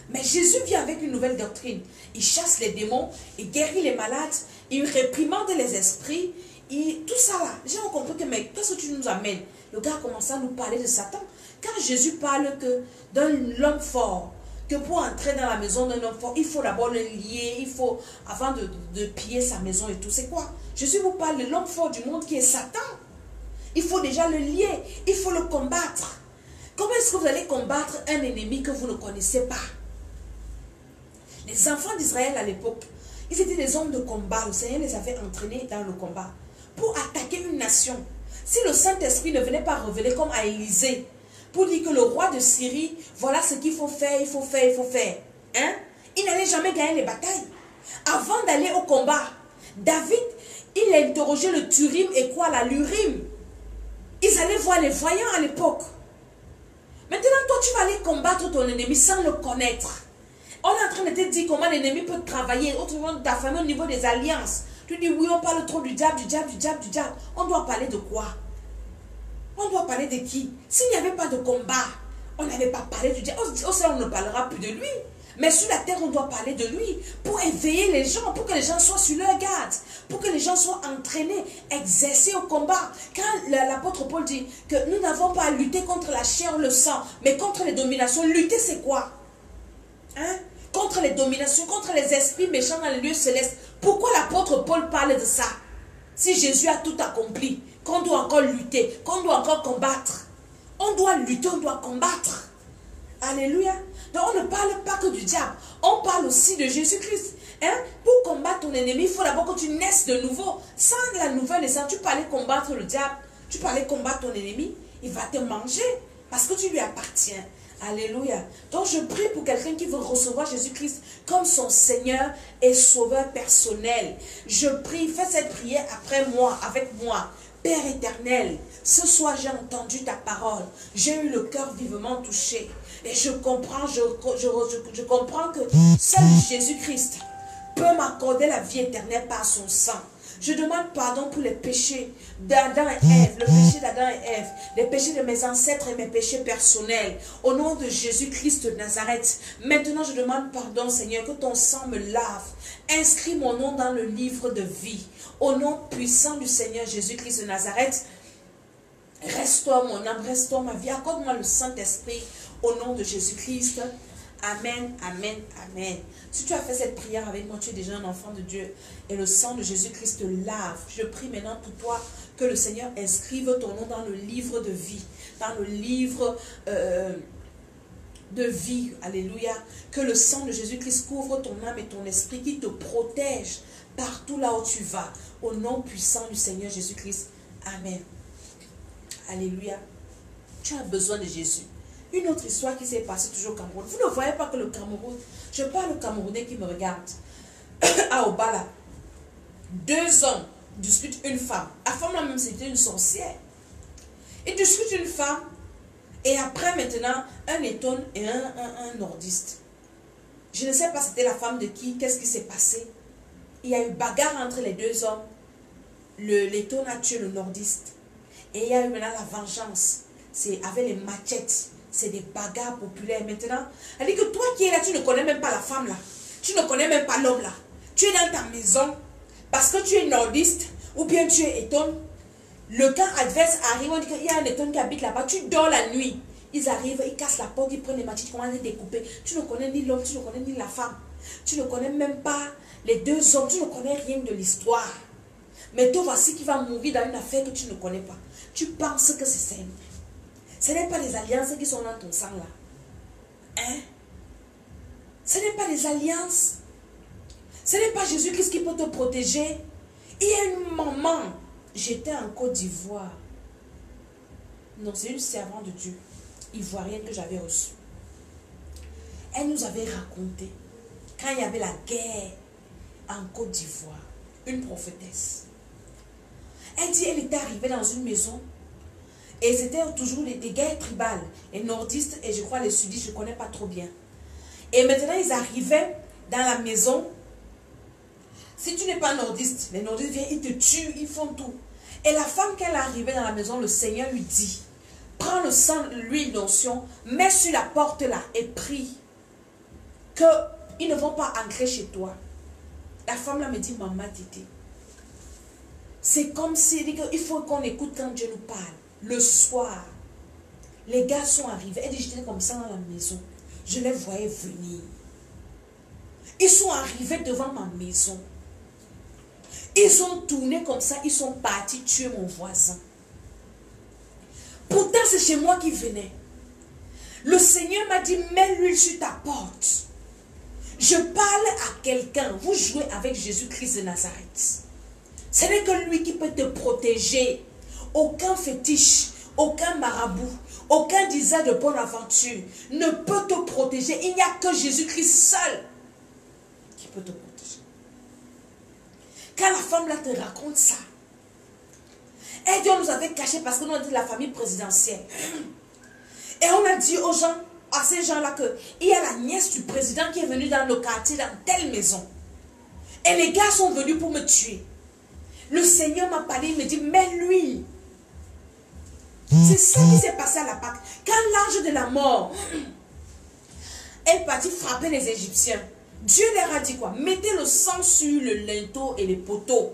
Mais Jésus vient avec une nouvelle doctrine. Il chasse les démons, il guérit les malades, il réprimande les esprits. Tout ça là, les gens ont compris que, mais qu'est-ce que tu nous amènes? Le gars a commencé à nous parler de Satan. Quand Jésus parle d'un homme fort, que pour entrer dans la maison d'un homme fort, il faut d'abord le lier, il faut, avant de piller sa maison et tout, c'est quoi? Jésus vous parle de l'homme fort du monde qui est Satan. Il faut déjà le lier, il faut le combattre. Comment est-ce que vous allez combattre un ennemi que vous ne connaissez pas? Les enfants d'Israël à l'époque, ils étaient des hommes de combat. Le Seigneur les avait entraînés dans le combat pour attaquer une nation. Si le Saint-Esprit ne venait pas révéler comme à Élysée, pour dire que le roi de Syrie, voilà ce qu'il faut faire, il faut faire, il faut faire. Hein? Il n'allait jamais gagner les batailles. Avant d'aller au combat, David, il a interrogé le Turim et quoi, la l'Urim. Ils allaient voir les voyants à l'époque. Maintenant, toi, tu vas aller combattre ton ennemi sans le connaître. On est en train de te dire comment l'ennemi peut travailler, autrement d'affamer au niveau des alliances. Tu dis, oui, on parle trop du diable, du diable, du diable, du diable. On doit parler de quoi? On doit parler de qui? S'il n'y avait pas de combat, on n'avait pas parlé du diable. Au ciel, on ne parlera plus de lui. Mais sur la terre, on doit parler de lui pour éveiller les gens, pour que les gens soient sur leur garde, pour que les gens soient entraînés, exercés au combat. Quand l'apôtre Paul dit que nous n'avons pas à lutter contre la chair ou le sang, mais contre les dominations, lutter c'est quoi? Hein? Contre les dominations, contre les esprits méchants dans les lieux célestes. Pourquoi l'apôtre Paul parle de ça? Si Jésus a tout accompli, qu'on doit encore lutter, qu'on doit encore combattre. On doit lutter, on doit combattre. Alléluia. Donc on ne parle pas que du diable. On parle aussi de Jésus-Christ. Hein? Pour combattre ton ennemi, il faut d'abord que tu naisses de nouveau. Sans la nouvelle naissance, tu peux aller combattre le diable. Tu peux aller combattre ton ennemi. Il va te manger parce que tu lui appartiens. Alléluia. Donc je prie pour quelqu'un qui veut recevoir Jésus-Christ comme son Seigneur et Sauveur personnel. Je prie, fais cette prière après moi, avec moi. Père éternel, ce soir j'ai entendu ta parole. J'ai eu le cœur vivement touché. Et je comprends que seul Jésus-Christ peut m'accorder la vie éternelle par son sang. Je demande pardon pour les péchés d'Adam et Ève, le péché d'Adam et Ève, les péchés de mes ancêtres et mes péchés personnels. Au nom de Jésus-Christ de Nazareth, maintenant je demande pardon, Seigneur, que ton sang me lave. Inscris mon nom dans le livre de vie. Au nom puissant du Seigneur Jésus-Christ de Nazareth, restaure mon âme, restaure ma vie. Accorde-moi le Saint-Esprit au nom de Jésus-Christ. Amen, amen, amen. Si tu as fait cette prière avec moi, tu es déjà un enfant de Dieu et le sang de Jésus-Christ te lave. Je prie maintenant pour toi que le Seigneur inscrive ton nom dans le livre de vie, dans le livre de vie. Alléluia. Que le sang de Jésus-Christ couvre ton âme et ton esprit, qui te protège partout là où tu vas. Au nom puissant du Seigneur Jésus-Christ. Amen. Alléluia. Tu as besoin de Jésus. Une autre histoire qui s'est passée toujours au Cameroun. Vous ne voyez pas que le Cameroun, je parle aux Camerounais qui me regardent. À Obala, 2 hommes discutent une femme. La femme là même c'était une sorcière. Ils discutent une femme et après maintenant un étonne et un nordiste. Je ne sais pas c'était la femme de qui, qu'est-ce qui s'est passé. Il y a eu bagarre entre les 2 hommes. L'étonne a tué le nordiste. Et il y a eu maintenant la vengeance. C'est avec les machettes. C'est des bagarres populaires maintenant. Elle dit que toi qui es là, tu ne connais même pas la femme là. Tu ne connais même pas l'homme là. Tu es dans ta maison parce que tu es nordiste ou bien tu es étonne. Le camp adverse arrive, on dit qu'il y a un étonne qui habite là-bas. Tu dors la nuit. Ils arrivent, ils cassent la porte, ils prennent les machettes, ils commencent à les découper. Tu ne connais ni l'homme, tu ne connais ni la femme. Tu ne connais même pas les 2 hommes, tu ne connais rien de l'histoire. Mais toi voici qui va mourir dans une affaire que tu ne connais pas. Tu penses que c'est simple. Ce n'est pas les alliances qui sont dans ton sang là. Hein? Ce n'est pas les alliances. Ce n'est pas Jésus-Christ qui peut te protéger. Il y a une maman. J'étais en Côte d'Ivoire. Non, c'est une servante de Dieu, ivoirienne que j'avais reçue. Elle nous avait raconté, quand il y avait la guerre en Côte d'Ivoire, une prophétesse. Elle dit elle était arrivée dans une maison. Et c'était toujours des guerres tribales, les nordistes et je crois les sudistes, je ne connais pas trop bien. Et maintenant, ils arrivaient dans la maison. Si tu n'es pas nordiste, les nordistes viennent, ils te tuent, ils font tout. Et la femme, quand elle est arrivée dans la maison, le Seigneur lui dit, prends le sang, l'huile d'onction, mets sur la porte là et prie qu'ils ne vont pas entrer chez toi. La femme là me dit, maman Titi, c'est comme si il faut qu'on écoute quand Dieu nous parle. Le soir, les gars sont arrivés. Elle dit, j'étais comme ça dans la maison. Je les voyais venir. Ils sont arrivés devant ma maison. Ils ont tourné comme ça. Ils sont partis tuer mon voisin. Pourtant, c'est chez moi qu'ils venaient. Le Seigneur m'a dit, mets l'huile sur ta porte. Je parle à quelqu'un. Vous jouez avec Jésus-Christ de Nazareth. Ce n'est que lui qui peut te protéger. Aucun fétiche, aucun marabout, aucun diseur de bonne aventure ne peut te protéger. Il n'y a que Jésus-Christ seul qui peut te protéger. Quand la femme là te raconte ça, elle dit on nous avait caché parce que nous on était la famille présidentielle. Et on a dit aux gens, à ces gens-là, qu'il y a la nièce du président qui est venue dans le quartier, dans telle maison. Et les gars sont venus pour me tuer. Le Seigneur m'a parlé, il me dit, mets l'huile. C'est ça qui s'est passé à la Pâque. Quand l'ange de la mort est parti frapper les Égyptiens, Dieu leur a dit quoi? Mettez le sang sur le linteau et les poteaux.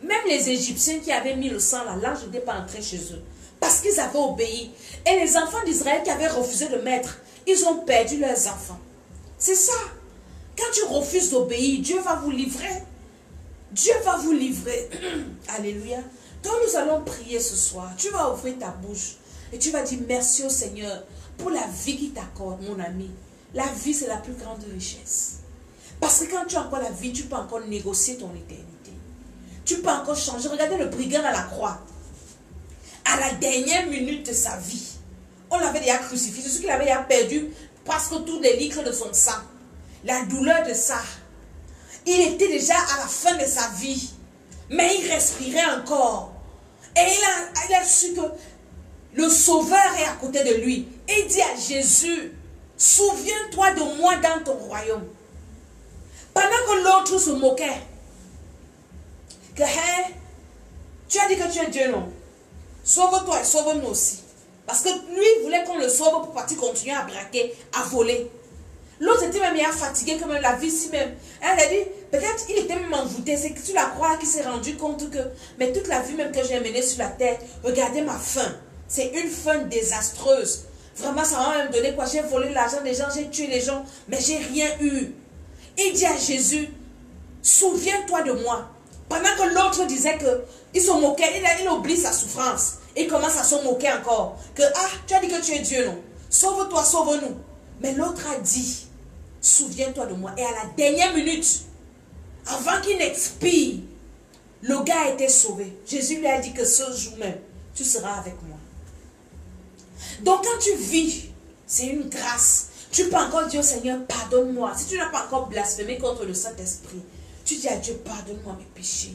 Même les Égyptiens qui avaient mis le sang là, l'ange n'était pas entré chez eux. Parce qu'ils avaient obéi. Et les enfants d'Israël qui avaient refusé de mettre, ils ont perdu leurs enfants. C'est ça. Quand tu refuses d'obéir, Dieu va vous livrer. Dieu va vous livrer. Alléluia. Donc nous allons prier ce soir. Tu vas ouvrir ta bouche et tu vas dire merci au Seigneur pour la vie qu'il t'accorde, mon ami. La vie, c'est la plus grande richesse. Parce que quand tu as encore la vie, tu peux encore négocier ton éternité. Tu peux encore changer. Regardez le brigand à la croix. À la dernière minute de sa vie, on l'avait déjà crucifié. C'est ce qu'il avait déjà perdu presque tous les litres de son sang. La douleur de ça. Il était déjà à la fin de sa vie. Mais il respirait encore. Et il a su que le Sauveur est à côté de lui. Et il dit à Jésus, souviens-toi de moi dans ton royaume. Pendant que l'autre se moquait, que hey, tu as dit que tu es Dieu, non? Sauve-toi et sauve-nous aussi. Parce que lui voulait qu'on le sauve pour partir continuer à braquer, à voler. L'autre était même fatigué comme la vie si même. Elle a dit, peut-être il était même envoûté. C'est que tu la crois qu'il s'est rendu compte que, mais toute la vie même que j'ai menée sur la terre, regardez ma fin. C'est une fin désastreuse. Vraiment, ça m'a même donné quoi? J'ai volé l'argent des gens, j'ai tué les gens, mais j'ai rien eu. Il dit à Jésus, souviens-toi de moi. Pendant que l'autre disait qu'il se moquait, il oublie sa souffrance. Il commence à se moquer encore. Que, ah, tu as dit que tu es Dieu, non? Sauve-toi, sauve-nous. Mais l'autre a dit, souviens-toi de moi. Et à la dernière minute, avant qu'il n'expire, le gars a été sauvé. Jésus lui a dit que ce jour même, tu seras avec moi. Donc quand tu vis, c'est une grâce. Tu peux encore dire au Seigneur, pardonne-moi. Si tu n'as pas encore blasphémé contre le Saint-Esprit, tu dis à Dieu, pardonne-moi mes péchés.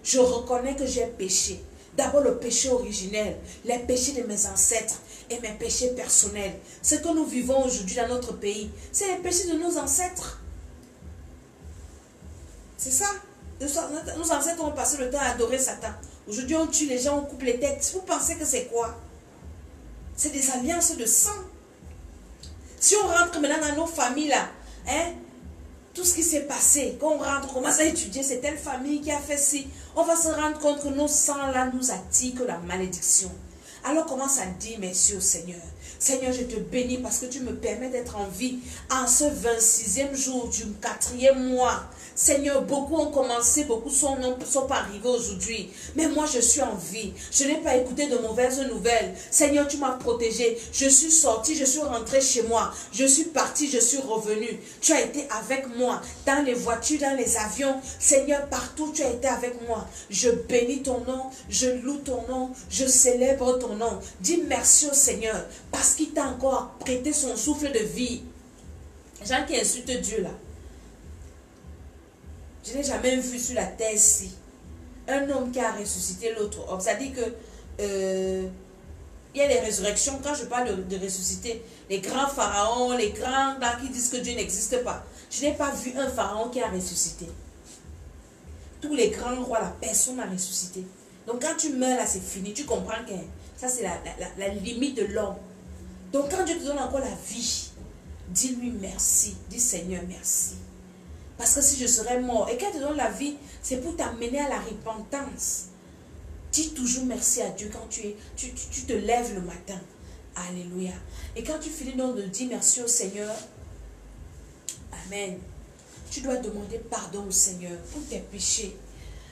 Je reconnais que j'ai péché. D'abord le péché originel, les péchés de mes ancêtres et mes péchés personnels. Ce que nous vivons aujourd'hui dans notre pays, c'est les péchés de nos ancêtres. C'est ça. Nos ancêtres ont passé le temps à adorer Satan. Aujourd'hui on tue les gens, on coupe les têtes. Vous pensez que c'est quoi? C'est des alliances de sang. Si on rentre maintenant dans nos familles là, hein, tout ce qui s'est passé, quand on rentre, on commence à étudier, c'est telle famille qui a fait ci, on va se rendre compte que nos sangs là nous attirent que la malédiction. Alors commence à dire merci au Seigneur. Seigneur, je te bénis parce que tu me permets d'être en vie en ce 26e jour du 4e mois. Seigneur, beaucoup ont commencé, beaucoup sont pas arrivés aujourd'hui. Mais moi, je suis en vie. Je n'ai pas écouté de mauvaises nouvelles. Seigneur, tu m'as protégé. Je suis sorti, je suis rentré chez moi. Je suis parti, je suis revenu. Tu as été avec moi dans les voitures, dans les avions. Seigneur, partout, tu as été avec moi. Je bénis ton nom, je loue ton nom, je célèbre ton nom. Dis merci au Seigneur parce qu'il t'a encore prêté son souffle de vie. Les gens qui insultent Dieu là. Je n'ai jamais vu sur la terre-ci un homme qui a ressuscité l'autre homme. C'est-à-dire que il y a des résurrections. Quand je parle de ressusciter, les grands pharaons, les grands là qui disent que Dieu n'existe pas. Je n'ai pas vu un pharaon qui a ressuscité. Tous les grands rois, la personne a ressuscité. Donc quand tu meurs là, c'est fini. Tu comprends que ça c'est la limite de l'homme. Donc quand Dieu te donne encore la vie, dis-lui merci. Dis Seigneur merci. Parce que si je serais mort, et quand te donne la vie, c'est pour t'amener à la repentance. Dis toujours merci à Dieu quand tu te lèves le matin. Alléluia. Et quand tu finis donc de dire merci au Seigneur, Amen. Tu dois demander pardon au Seigneur pour tes péchés,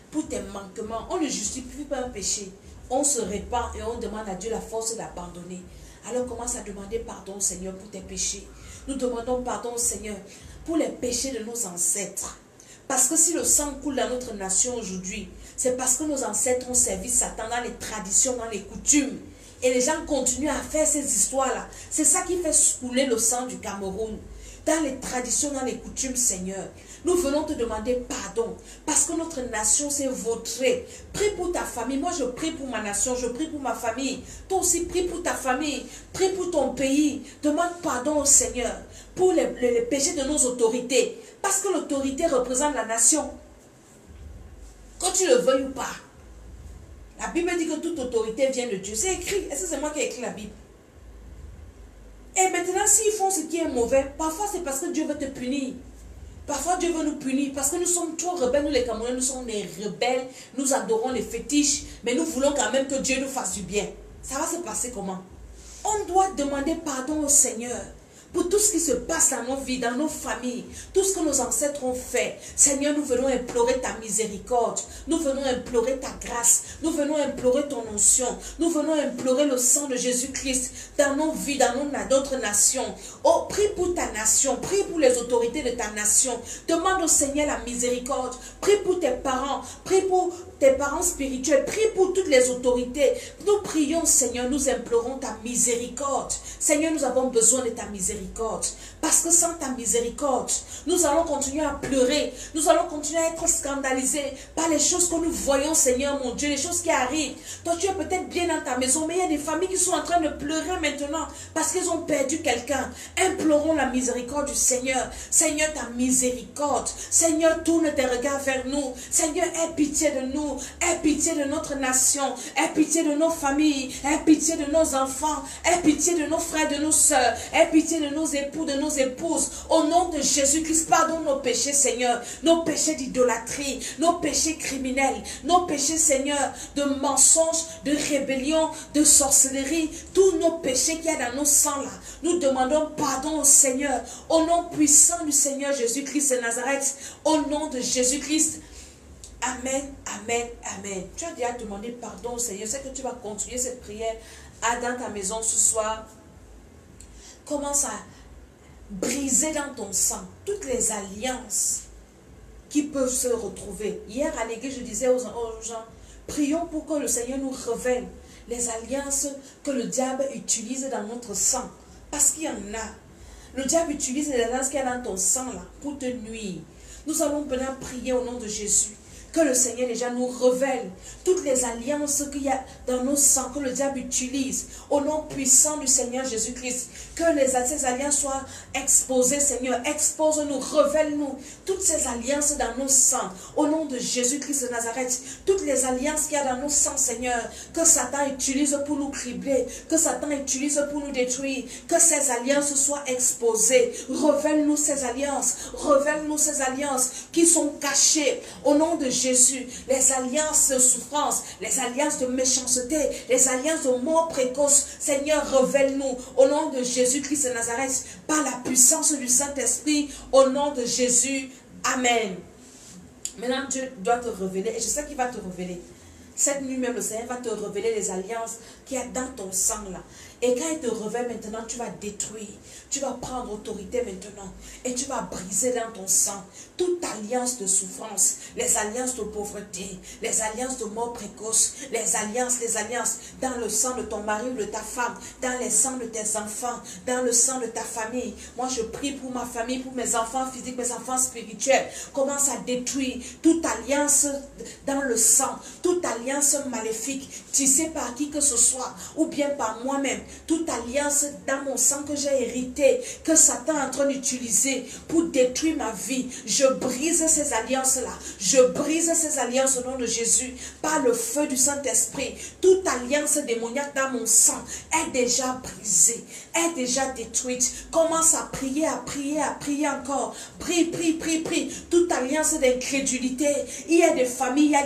pour tes manquements. On ne justifie pas un péché. On se répand et on demande à Dieu la force d'abandonner. Alors commence à demander pardon au Seigneur pour tes péchés. Nous demandons pardon au Seigneur pour les péchés de nos ancêtres. Parce que si le sang coule dans notre nation aujourd'hui, c'est parce que nos ancêtres ont servi Satan dans les traditions, dans les coutumes. Et les gens continuent à faire ces histoires-là. C'est ça qui fait couler le sang du Cameroun. Dans les traditions, dans les coutumes, Seigneur. Nous venons te demander pardon. Parce que notre nation s'est vautrée. Prie pour ta famille. Moi, je prie pour ma nation. Je prie pour ma famille. Toi aussi, prie pour ta famille. Prie pour ton pays. Demande pardon au Seigneur. Pour les péchés de nos autorités. Parce que l'autorité représente la nation. Quand tu le veuilles ou pas. La Bible dit que toute autorité vient de Dieu. C'est écrit. Est-ce que c'est moi qui ai écrit la Bible? Et maintenant, s'ils font ce qui est mauvais, parfois c'est parce que Dieu veut te punir. Parfois Dieu veut nous punir parce que nous sommes trop rebelles, nous les Camerounais, nous sommes des rebelles, nous adorons les fétiches, mais nous voulons quand même que Dieu nous fasse du bien. Ça va se passer comment? On doit demander pardon au Seigneur pour tout ce qui se passe dans nos vies, dans nos familles, tout ce que nos ancêtres ont fait. Seigneur, nous venons implorer ta miséricorde, nous venons implorer ta grâce, nous venons implorer ton onction, nous venons implorer le sang de Jésus-Christ dans nos vies, dans notre nation. Oh, prie pour ta nation, prie pour les autorités de ta nation, demande au Seigneur la miséricorde, prie pour tes parents, prie pour tes parents spirituels, prie pour toutes les autorités. Nous prions, Seigneur, nous implorons ta miséricorde. Seigneur, nous avons besoin de ta miséricorde. miséricorde. Parce que sans ta miséricorde, nous allons continuer à pleurer. Nous allons continuer à être scandalisés par les choses que nous voyons, Seigneur mon Dieu, les choses qui arrivent. Toi, tu es peut-être bien dans ta maison, mais il y a des familles qui sont en train de pleurer maintenant parce qu'ils ont perdu quelqu'un. Implorons la miséricorde du Seigneur. Seigneur, ta miséricorde. Seigneur, tourne tes regards vers nous. Seigneur, aie pitié de nous. Aie pitié de notre nation. Aie pitié de nos familles. Aie pitié de nos enfants. Aie pitié de nos frères, de nos sœurs. Aie pitié de nos époux, de nos épouses. Au nom de Jésus-Christ, pardonne nos péchés, Seigneur. Nos péchés d'idolâtrie, nos péchés criminels, nos péchés, Seigneur, de mensonges, de rébellion, de sorcellerie. Tous nos péchés qu'il y a dans nos sangs là. Nous demandons pardon au Seigneur. Au nom puissant du Seigneur Jésus-Christ de Nazareth. Au nom de Jésus-Christ. Amen, amen, amen. Tu as déjà demandé pardon au Seigneur. Je sais que tu vas continuer cette prière dans ta maison ce soir. Commence à briser dans ton sang toutes les alliances qui peuvent se retrouver. Hier à l'église, je disais aux gens, prions pour que le Seigneur nous révèle les alliances que le diable utilise dans notre sang. Parce qu'il y en a. Le diable utilise les alliances qu'il y a dans ton sang là pour te nuire. Nous allons maintenant prier au nom de Jésus. Que le Seigneur déjà nous révèle toutes les alliances qu'il y a dans nos sangs, que le diable utilise. Au nom puissant du Seigneur Jésus-Christ. Que ces alliances soient exposées, Seigneur. Expose-nous, révèle-nous toutes ces alliances dans nos sangs. Au nom de Jésus-Christ de Nazareth. Toutes les alliances qu'il y a dans nos sangs, Seigneur. Que Satan utilise pour nous cribler. Que Satan utilise pour nous détruire. Que ces alliances soient exposées. Révèle-nous ces alliances. Révèle-nous ces alliances qui sont cachées. Au nom de Jésus, les alliances de souffrance, les alliances de méchanceté, les alliances de mort précoce, Seigneur, révèle-nous au nom de Jésus-Christ de Nazareth, par la puissance du Saint-Esprit, au nom de Jésus. Amen. Maintenant, Dieu doit te révéler, et je sais qu'il va te révéler. Cette nuit même, le Seigneur va te révéler les alliances qu'il y a dans ton sang là. Et quand il te révèle maintenant, tu vas détruire. Tu vas prendre autorité maintenant. Et tu vas briser dans ton sang toute alliance de souffrance, les alliances de pauvreté, les alliances de mort précoce, les alliances dans le sang de ton mari ou de ta femme, dans les sangs de tes enfants, dans le sang de ta famille. Moi, je prie pour ma famille, pour mes enfants physiques, mes enfants spirituels. Commence à détruire toute alliance dans le sang, toute alliance maléfique, tissée par qui que ce soit, ou bien par moi-même. Toute alliance dans mon sang que j'ai hérité, que Satan est en train d'utiliser pour détruire ma vie. Je brise ces alliances-là. Je brise ces alliances au nom de Jésus par le feu du Saint-Esprit. Toute alliance démoniaque dans mon sang est déjà brisée, est déjà détruite. Commence à prier encore. Prie, prie, prie, prie. Toute alliance d'incrédulité. Il y a des familles, il y a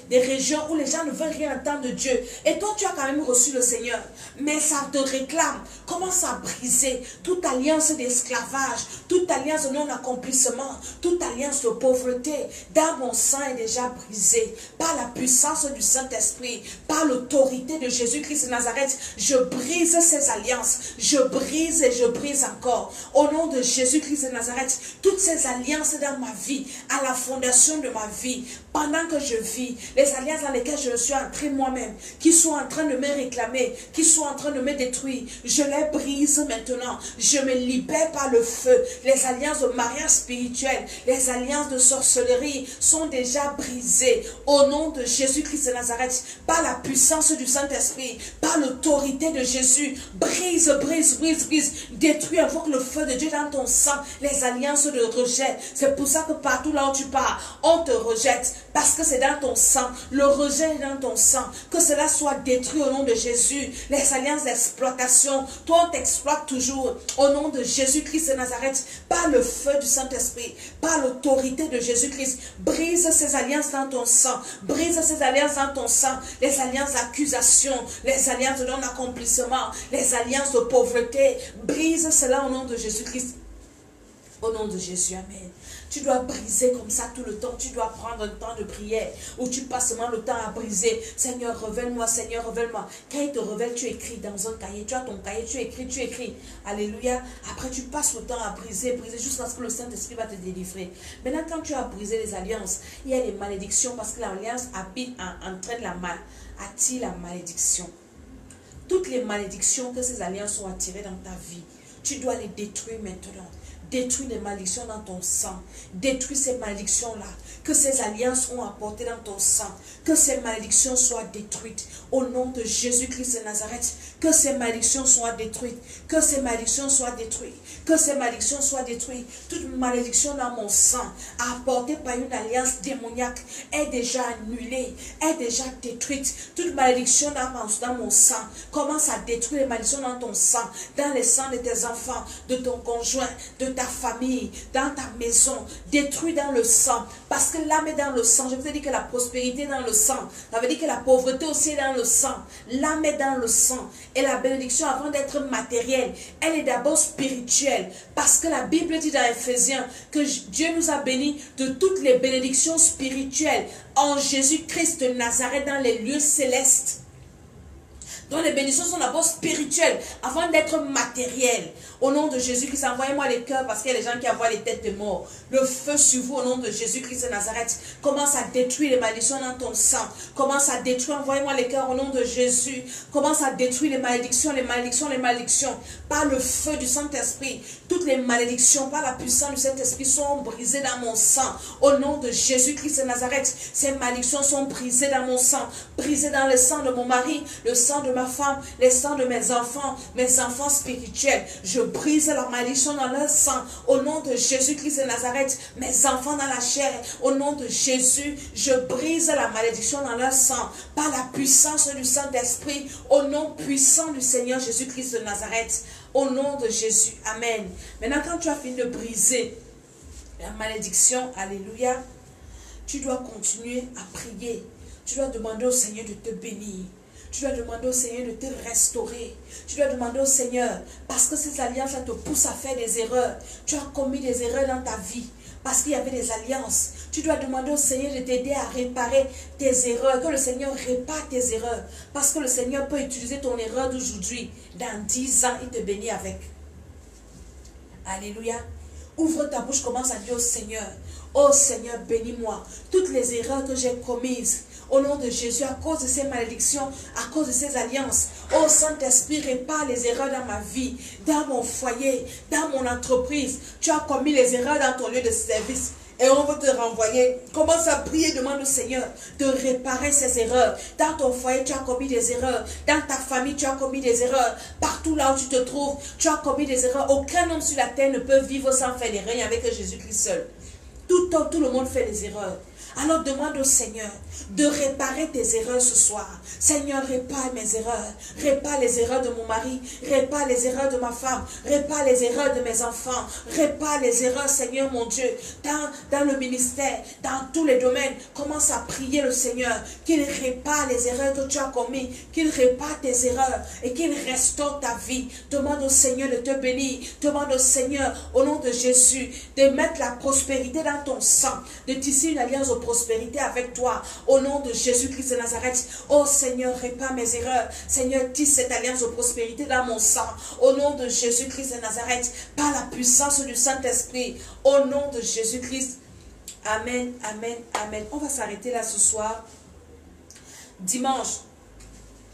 des régions où les gens ne veulent rien entendre de Dieu. Et toi, tu as quand même reçu le Seigneur. Mais ça te réclame. Commence à briser toute alliance d'esclavage, toute alliance de non-accomplissement, toute alliance de pauvreté. Dans mon sang est déjà brisée. Par la puissance du Saint-Esprit, par l'autorité de Jésus-Christ de Nazareth, je brise ces alliances. Je brise et je brise encore. Au nom de Jésus-Christ de Nazareth, toutes ces alliances dans ma vie, à la fondation de ma vie, pendant que je vis, les alliances dans lesquelles je suis entré moi-même, qui sont en train de me réclamer, qui sont en train de me détruire, je les brise maintenant. Je me libère par le feu. Les alliances de mariage spirituel, les alliances de sorcellerie sont déjà brisées. Au nom de Jésus-Christ de Nazareth, par la puissance du Saint-Esprit, par l'autorité de Jésus, brise, brise, brise, brise, détruis, invoque le feu de Dieu dans ton sang, les alliances de rejet. C'est pour ça que partout là où tu pars, on te rejette, parce que c'est dans ton sang, le rejet est dans ton sang, que cela soit détruit au nom de Jésus. Les alliances d'exploitation, toi on t'exploite toujours, au nom de Jésus-Christ de Nazareth, par le feu du Saint-Esprit, par l'autorité de Jésus-Christ, brise ces alliances dans ton sang, brise ces alliances dans ton sang, les alliances d'accusation, les alliances de non-accomplissement, les alliances de pauvreté, brise cela au nom de Jésus-Christ. Au nom de Jésus, amen. Tu dois briser comme ça tout le temps. Tu dois prendre un temps de prière où tu passes seulement le temps à briser. Seigneur, révèle-moi, Seigneur, révèle-moi. Quand il te révèle, tu écris dans un cahier. Tu as ton cahier, tu écris. Alléluia. Après, tu passes le temps à briser jusqu'à ce que le Saint-Esprit va te délivrer. Maintenant, quand tu as brisé les alliances, il y a les malédictions parce que l'alliance entraîne attire la malédiction. Toutes les malédictions que ces alliances ont attirées dans ta vie, tu dois les détruire maintenant. Détruis les malédictions dans ton sang. Détruis ces malédictions-là. Que ces alliances seront apportées dans ton sang. Que ces malédictions soient détruites. Au nom de Jésus-Christ de Nazareth. Que ces malédictions soient détruites. Que ces malédictions soient détruites. Que ces malédictions soient détruites. Toute malédiction dans mon sang, apportée par une alliance démoniaque, est déjà annulée. Est déjà détruite. Toute malédiction dans mon sang, commence à détruire les malédictions dans ton sang. Dans les sangs de tes enfants, de ton conjoint, de ta famille, dans ta maison, détruit dans le sang, parce que l'âme est dans le sang. Je vous ai dit que la prospérité est dans le sang, ça veut dire que la pauvreté aussi est dans le sang. L'âme est dans le sang, et la bénédiction, avant d'être matérielle, elle est d'abord spirituelle, parce que la Bible dit dans Ephésiens que Dieu nous a bénis de toutes les bénédictions spirituelles en Jésus-Christ de Nazareth dans les lieux célestes. Donc les bénédictions sont d'abord spirituelles avant d'être matérielles. Au nom de Jésus-Christ, envoyez-moi les cœurs parce qu'il y a des gens qui envoient les têtes de mort. Le feu sur vous au nom de Jésus-Christ de Nazareth. Commence à détruire les malédictions dans ton sang. Commence à détruire, envoyez-moi les cœurs au nom de Jésus. Commence à détruire les malédictions, les malédictions, les malédictions. Par le feu du Saint-Esprit. Toutes les malédictions, par la puissance du Saint-Esprit sont brisées dans mon sang. Au nom de Jésus-Christ de Nazareth, ces malédictions sont brisées dans mon sang. Brisées dans le sang de mon mari, le sang de ma femme, les sangs de mes enfants spirituels. Je brise la malédiction dans leur sang. Au nom de Jésus-Christ de Nazareth, mes enfants dans la chair. Au nom de Jésus, je brise la malédiction dans leur sang. Par la puissance du Saint-Esprit. Au nom puissant du Seigneur Jésus-Christ de Nazareth. Au nom de Jésus. Amen. Maintenant, quand tu as fini de briser la malédiction, alléluia, tu dois continuer à prier. Tu dois demander au Seigneur de te bénir. Tu dois demander au Seigneur de te restaurer. Tu dois demander au Seigneur, parce que ces alliances te poussent à faire des erreurs. Tu as commis des erreurs dans ta vie, parce qu'il y avait des alliances. Tu dois demander au Seigneur de t'aider à réparer tes erreurs. Que le Seigneur répare tes erreurs. Parce que le Seigneur peut utiliser ton erreur d'aujourd'hui. Dans 10 ans, il te bénit avec. Alléluia. Ouvre ta bouche, commence à dire au Seigneur. Oh Seigneur, bénis-moi. Toutes les erreurs que j'ai commises. Au nom de Jésus, à cause de ces malédictions, à cause de ces alliances. Oh Saint-Esprit, répare les erreurs dans ma vie, dans mon foyer, dans mon entreprise. Tu as commis les erreurs dans ton lieu de service. Et on veut te renvoyer. Commence à prier, demande au Seigneur de réparer ces erreurs. Dans ton foyer, tu as commis des erreurs. Dans ta famille, tu as commis des erreurs. Partout là où tu te trouves, tu as commis des erreurs. Aucun homme sur la terre ne peut vivre sans faire des règnes avec Jésus-Christ seul. Tout le monde fait des erreurs. Alors demande au Seigneur de réparer tes erreurs ce soir. Seigneur, répare mes erreurs. Répare les erreurs de mon mari. Répare les erreurs de ma femme. Répare les erreurs de mes enfants. Répare les erreurs, Seigneur mon Dieu. Dans le ministère, dans tous les domaines, commence à prier le Seigneur. Qu'il répare les erreurs que tu as commises. Qu'il répare tes erreurs et qu'il restaure ta vie. Demande au Seigneur de te bénir. Demande au Seigneur, au nom de Jésus, de mettre la prospérité dans ton sang. De tisser une alliance de prospérité avec toi. Au nom de Jésus-Christ de Nazareth. Oh Seigneur, répare mes erreurs. Seigneur, tisse cette alliance de prospérité dans mon sang. Au nom de Jésus-Christ de Nazareth. Par la puissance du Saint-Esprit. Au nom de Jésus-Christ. Amen, amen, amen. On va s'arrêter là ce soir. Dimanche,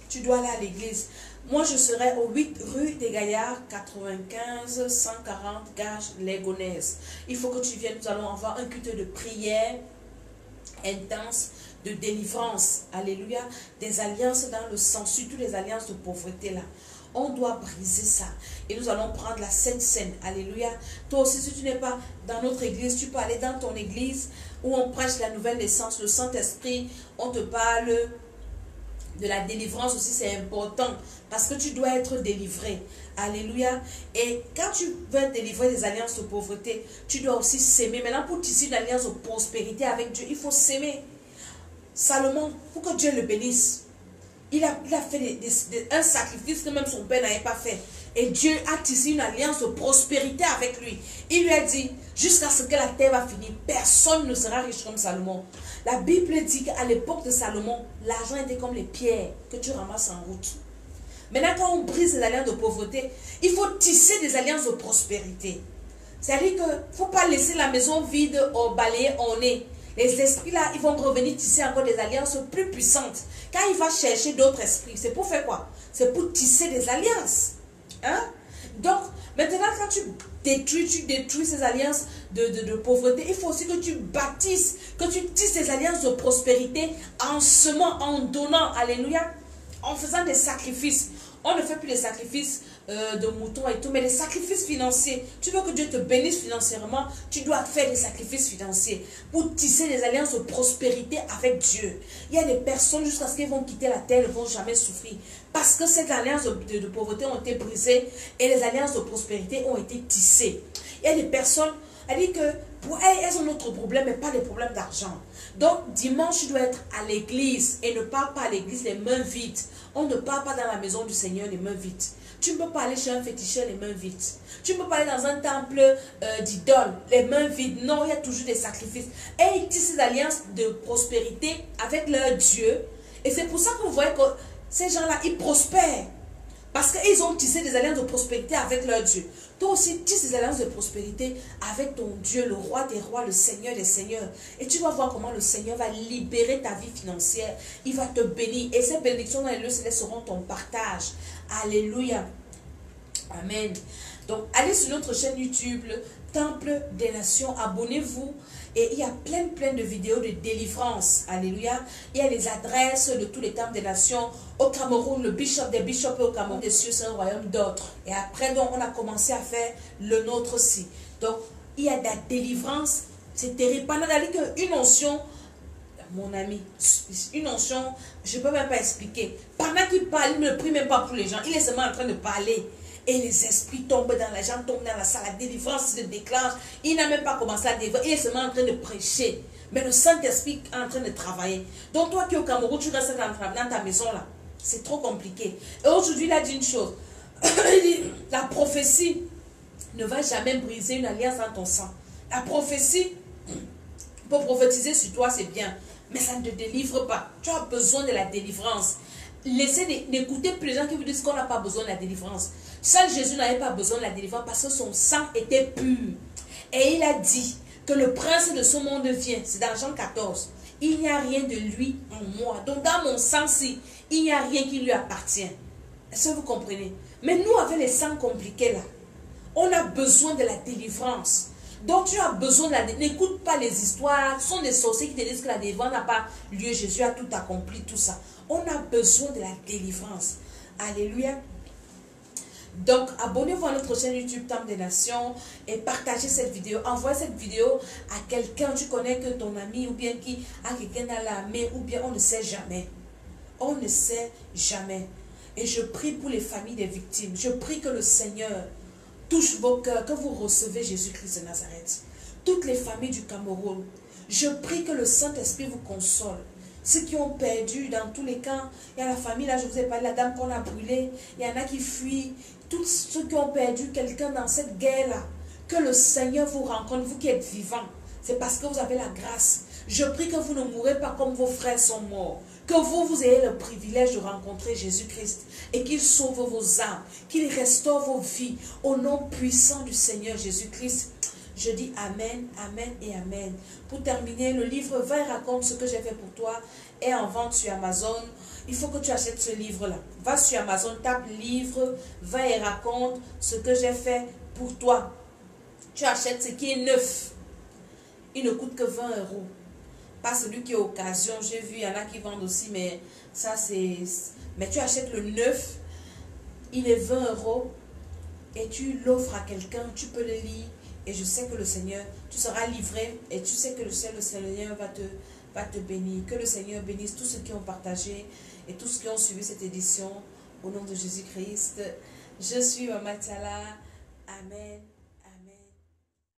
tu dois aller à l'église. Moi, je serai au 8 rue des Gaillards, 95 140 Gage, Légonesse. Il faut que tu viennes. Nous allons avoir un culte de prière intense, de délivrance. Alléluia. Des alliances dans le sang, surtout les alliances de pauvreté là. On doit briser ça. Et nous allons prendre la Sainte Seine. Alléluia. Toi aussi, si tu n'es pas dans notre église, tu peux aller dans ton église où on prêche la nouvelle naissance, le Saint-Esprit. On te parle de la délivrance aussi, c'est important. Parce que tu dois être délivré. Alléluia. Et quand tu veux délivrer des alliances de pauvreté, tu dois aussi s'aimer. Maintenant, pour tisser une alliance de prospérité avec Dieu, il faut s'aimer. Salomon, pour que Dieu le bénisse, il a fait un sacrifice que même son père n'avait pas fait. Et Dieu a tissé une alliance de prospérité avec lui. Il lui a dit, jusqu'à ce que la terre va finir, personne ne sera riche comme Salomon. La Bible dit qu'à l'époque de Salomon, l'argent était comme les pierres que tu ramasses en route. Maintenant, quand on brise les alliances de pauvreté, il faut tisser des alliances de prospérité. C'est-à-dire qu'il ne faut pas laisser la maison vide, balayée en nez. Les esprits là, ils vont revenir tisser encore des alliances plus puissantes. Quand il va chercher d'autres esprits, c'est pour faire quoi? C'est pour tisser des alliances. Hein? Donc, Maintenant, quand tu détruis ces alliances de pauvreté, il faut aussi que tu bâtisses, que tu tisses des alliances de prospérité en semant, en donnant, alléluia, en faisant des sacrifices. On ne fait plus des sacrifices de moutons et tout, mais des sacrifices financiers. Tu veux que Dieu te bénisse financièrement, tu dois faire des sacrifices financiers pour tisser des alliances de prospérité avec Dieu. Il y a des personnes jusqu'à ce qu'elles vont quitter la terre, ne vont jamais souffrir. Parce que ces alliances de pauvreté ont été brisées et les alliances de prospérité ont été tissées. Il y a des personnes, elle dit que pour elles, elles ont d'autres problèmes, mais pas des problèmes d'argent. Donc, dimanche, tu dois être à l'église et ne pars pas à l'église les mains vides. On ne part pas dans la maison du Seigneur les mains vides. Tu ne peux pas aller chez un féticheur les mains vides. Tu ne peux pas aller dans un temple d'idoles les mains vides. Non, il y a toujours des sacrifices. Et ils tissent ces alliances de prospérité avec leur Dieu. Et c'est pour ça que vous voyez que ces gens-là, ils prospèrent. Parce qu'ils ont tissé des alliances de prospérité avec leur Dieu. Toi aussi, tisse des alliances de prospérité avec ton Dieu, le roi des rois, le Seigneur des seigneurs. Et tu vas voir comment le Seigneur va libérer ta vie financière. Il va te bénir. Et ces bénédictions dans les lieux célestes seront ton partage. Alléluia. Amen. Donc, allez sur notre chaîne YouTube, le Temple des Nations. Abonnez-vous. Et il y a plein de vidéos de délivrance. Alléluia. Il y a les adresses de tous les temples des nations. Au Cameroun, le bishop des bishops au Cameroun des cieux, c'est un royaume d'autres. Et après, donc, on a commencé à faire le nôtre aussi. Donc, il y a de la délivrance. C'est terrible. Pendant une onction, mon ami, une onction, je ne peux même pas expliquer. Pendant qu'il parle, il ne prie même pas pour les gens. Il est seulement en train de parler. Et les esprits tombent dans la gens, tombent dans la salle, la délivrance se déclenche. Il n'a même pas commencé à délivrer, il est seulement en train de prêcher. Mais le Saint-Esprit est en train de travailler. Donc toi qui es au Cameroun, tu restes dans ta maison là. C'est trop compliqué. Et aujourd'hui, il a dit une chose. Il dit, la prophétie ne va jamais briser une alliance dans ton sang. La prophétie, pour prophétiser sur toi, c'est bien. Mais ça ne te délivre pas. Tu as besoin de la délivrance. Laissez d'écouter plus les gens qui vous disent qu'on n'a pas besoin de la délivrance. Seul Jésus n'avait pas besoin de la délivrance parce que son sang était pur. Et il a dit que le prince de ce monde vient. C'est dans Jean 14. Il n'y a rien de lui en moi. Donc dans mon sang-ci, il n'y a rien qui lui appartient. Est-ce que vous comprenez? Mais nous, avec les sangs compliqués là, on a besoin de la délivrance. Donc tu as besoin de la délivrance. N'écoute pas les histoires. Ce sont des sorciers qui te disent que la délivrance n'a pas lieu. Jésus a tout accompli, tout ça. On a besoin de la délivrance. Alléluia. Donc, abonnez-vous à notre chaîne YouTube Temple des Nations et partagez cette vidéo. Envoyez cette vidéo à quelqu'un. Tu connais que ton ami ou bien qui a quelqu'un dans la main ou bien on ne sait jamais. On ne sait jamais. Et je prie pour les familles des victimes. Je prie que le Seigneur touche vos cœurs, que vous recevez Jésus-Christ de Nazareth. Toutes les familles du Cameroun, je prie que le Saint-Esprit vous console. Ceux qui ont perdu dans tous les camps, il y a la famille, là je vous ai parlé, la dame qu'on a brûlée, il y en a qui fuient. Tous ceux qui ont perdu quelqu'un dans cette guerre-là, que le Seigneur vous rencontre, vous qui êtes vivants. C'est parce que vous avez la grâce. Je prie que vous ne mourrez pas comme vos frères sont morts. Que vous ayez le privilège de rencontrer Jésus-Christ et qu'il sauve vos âmes, qu'il restaure vos vies. Au nom puissant du Seigneur Jésus-Christ, je dis Amen, Amen et Amen. Pour terminer, le livre « Va et raconte ce que j'ai fait pour toi » est en vente sur Amazon. Il faut que tu achètes ce livre-là. Va sur Amazon, tape « Livre, va et raconte ce que j'ai fait pour toi ». Tu achètes ce qui est neuf. Il ne coûte que 20 €. Pas celui qui est occasion. J'ai vu, il y en a qui vendent aussi, mais ça c'est... Mais tu achètes le neuf, il est 20 € et tu l'offres à quelqu'un, tu peux le lire. Et je sais que le Seigneur, tu seras livré et tu sais que le Seigneur va te bénir. Que le Seigneur bénisse tous ceux qui ont partagé et tous ceux qui ont suivi cette édition. Au nom de Jésus-Christ, je suis Maman Tchala. Amen.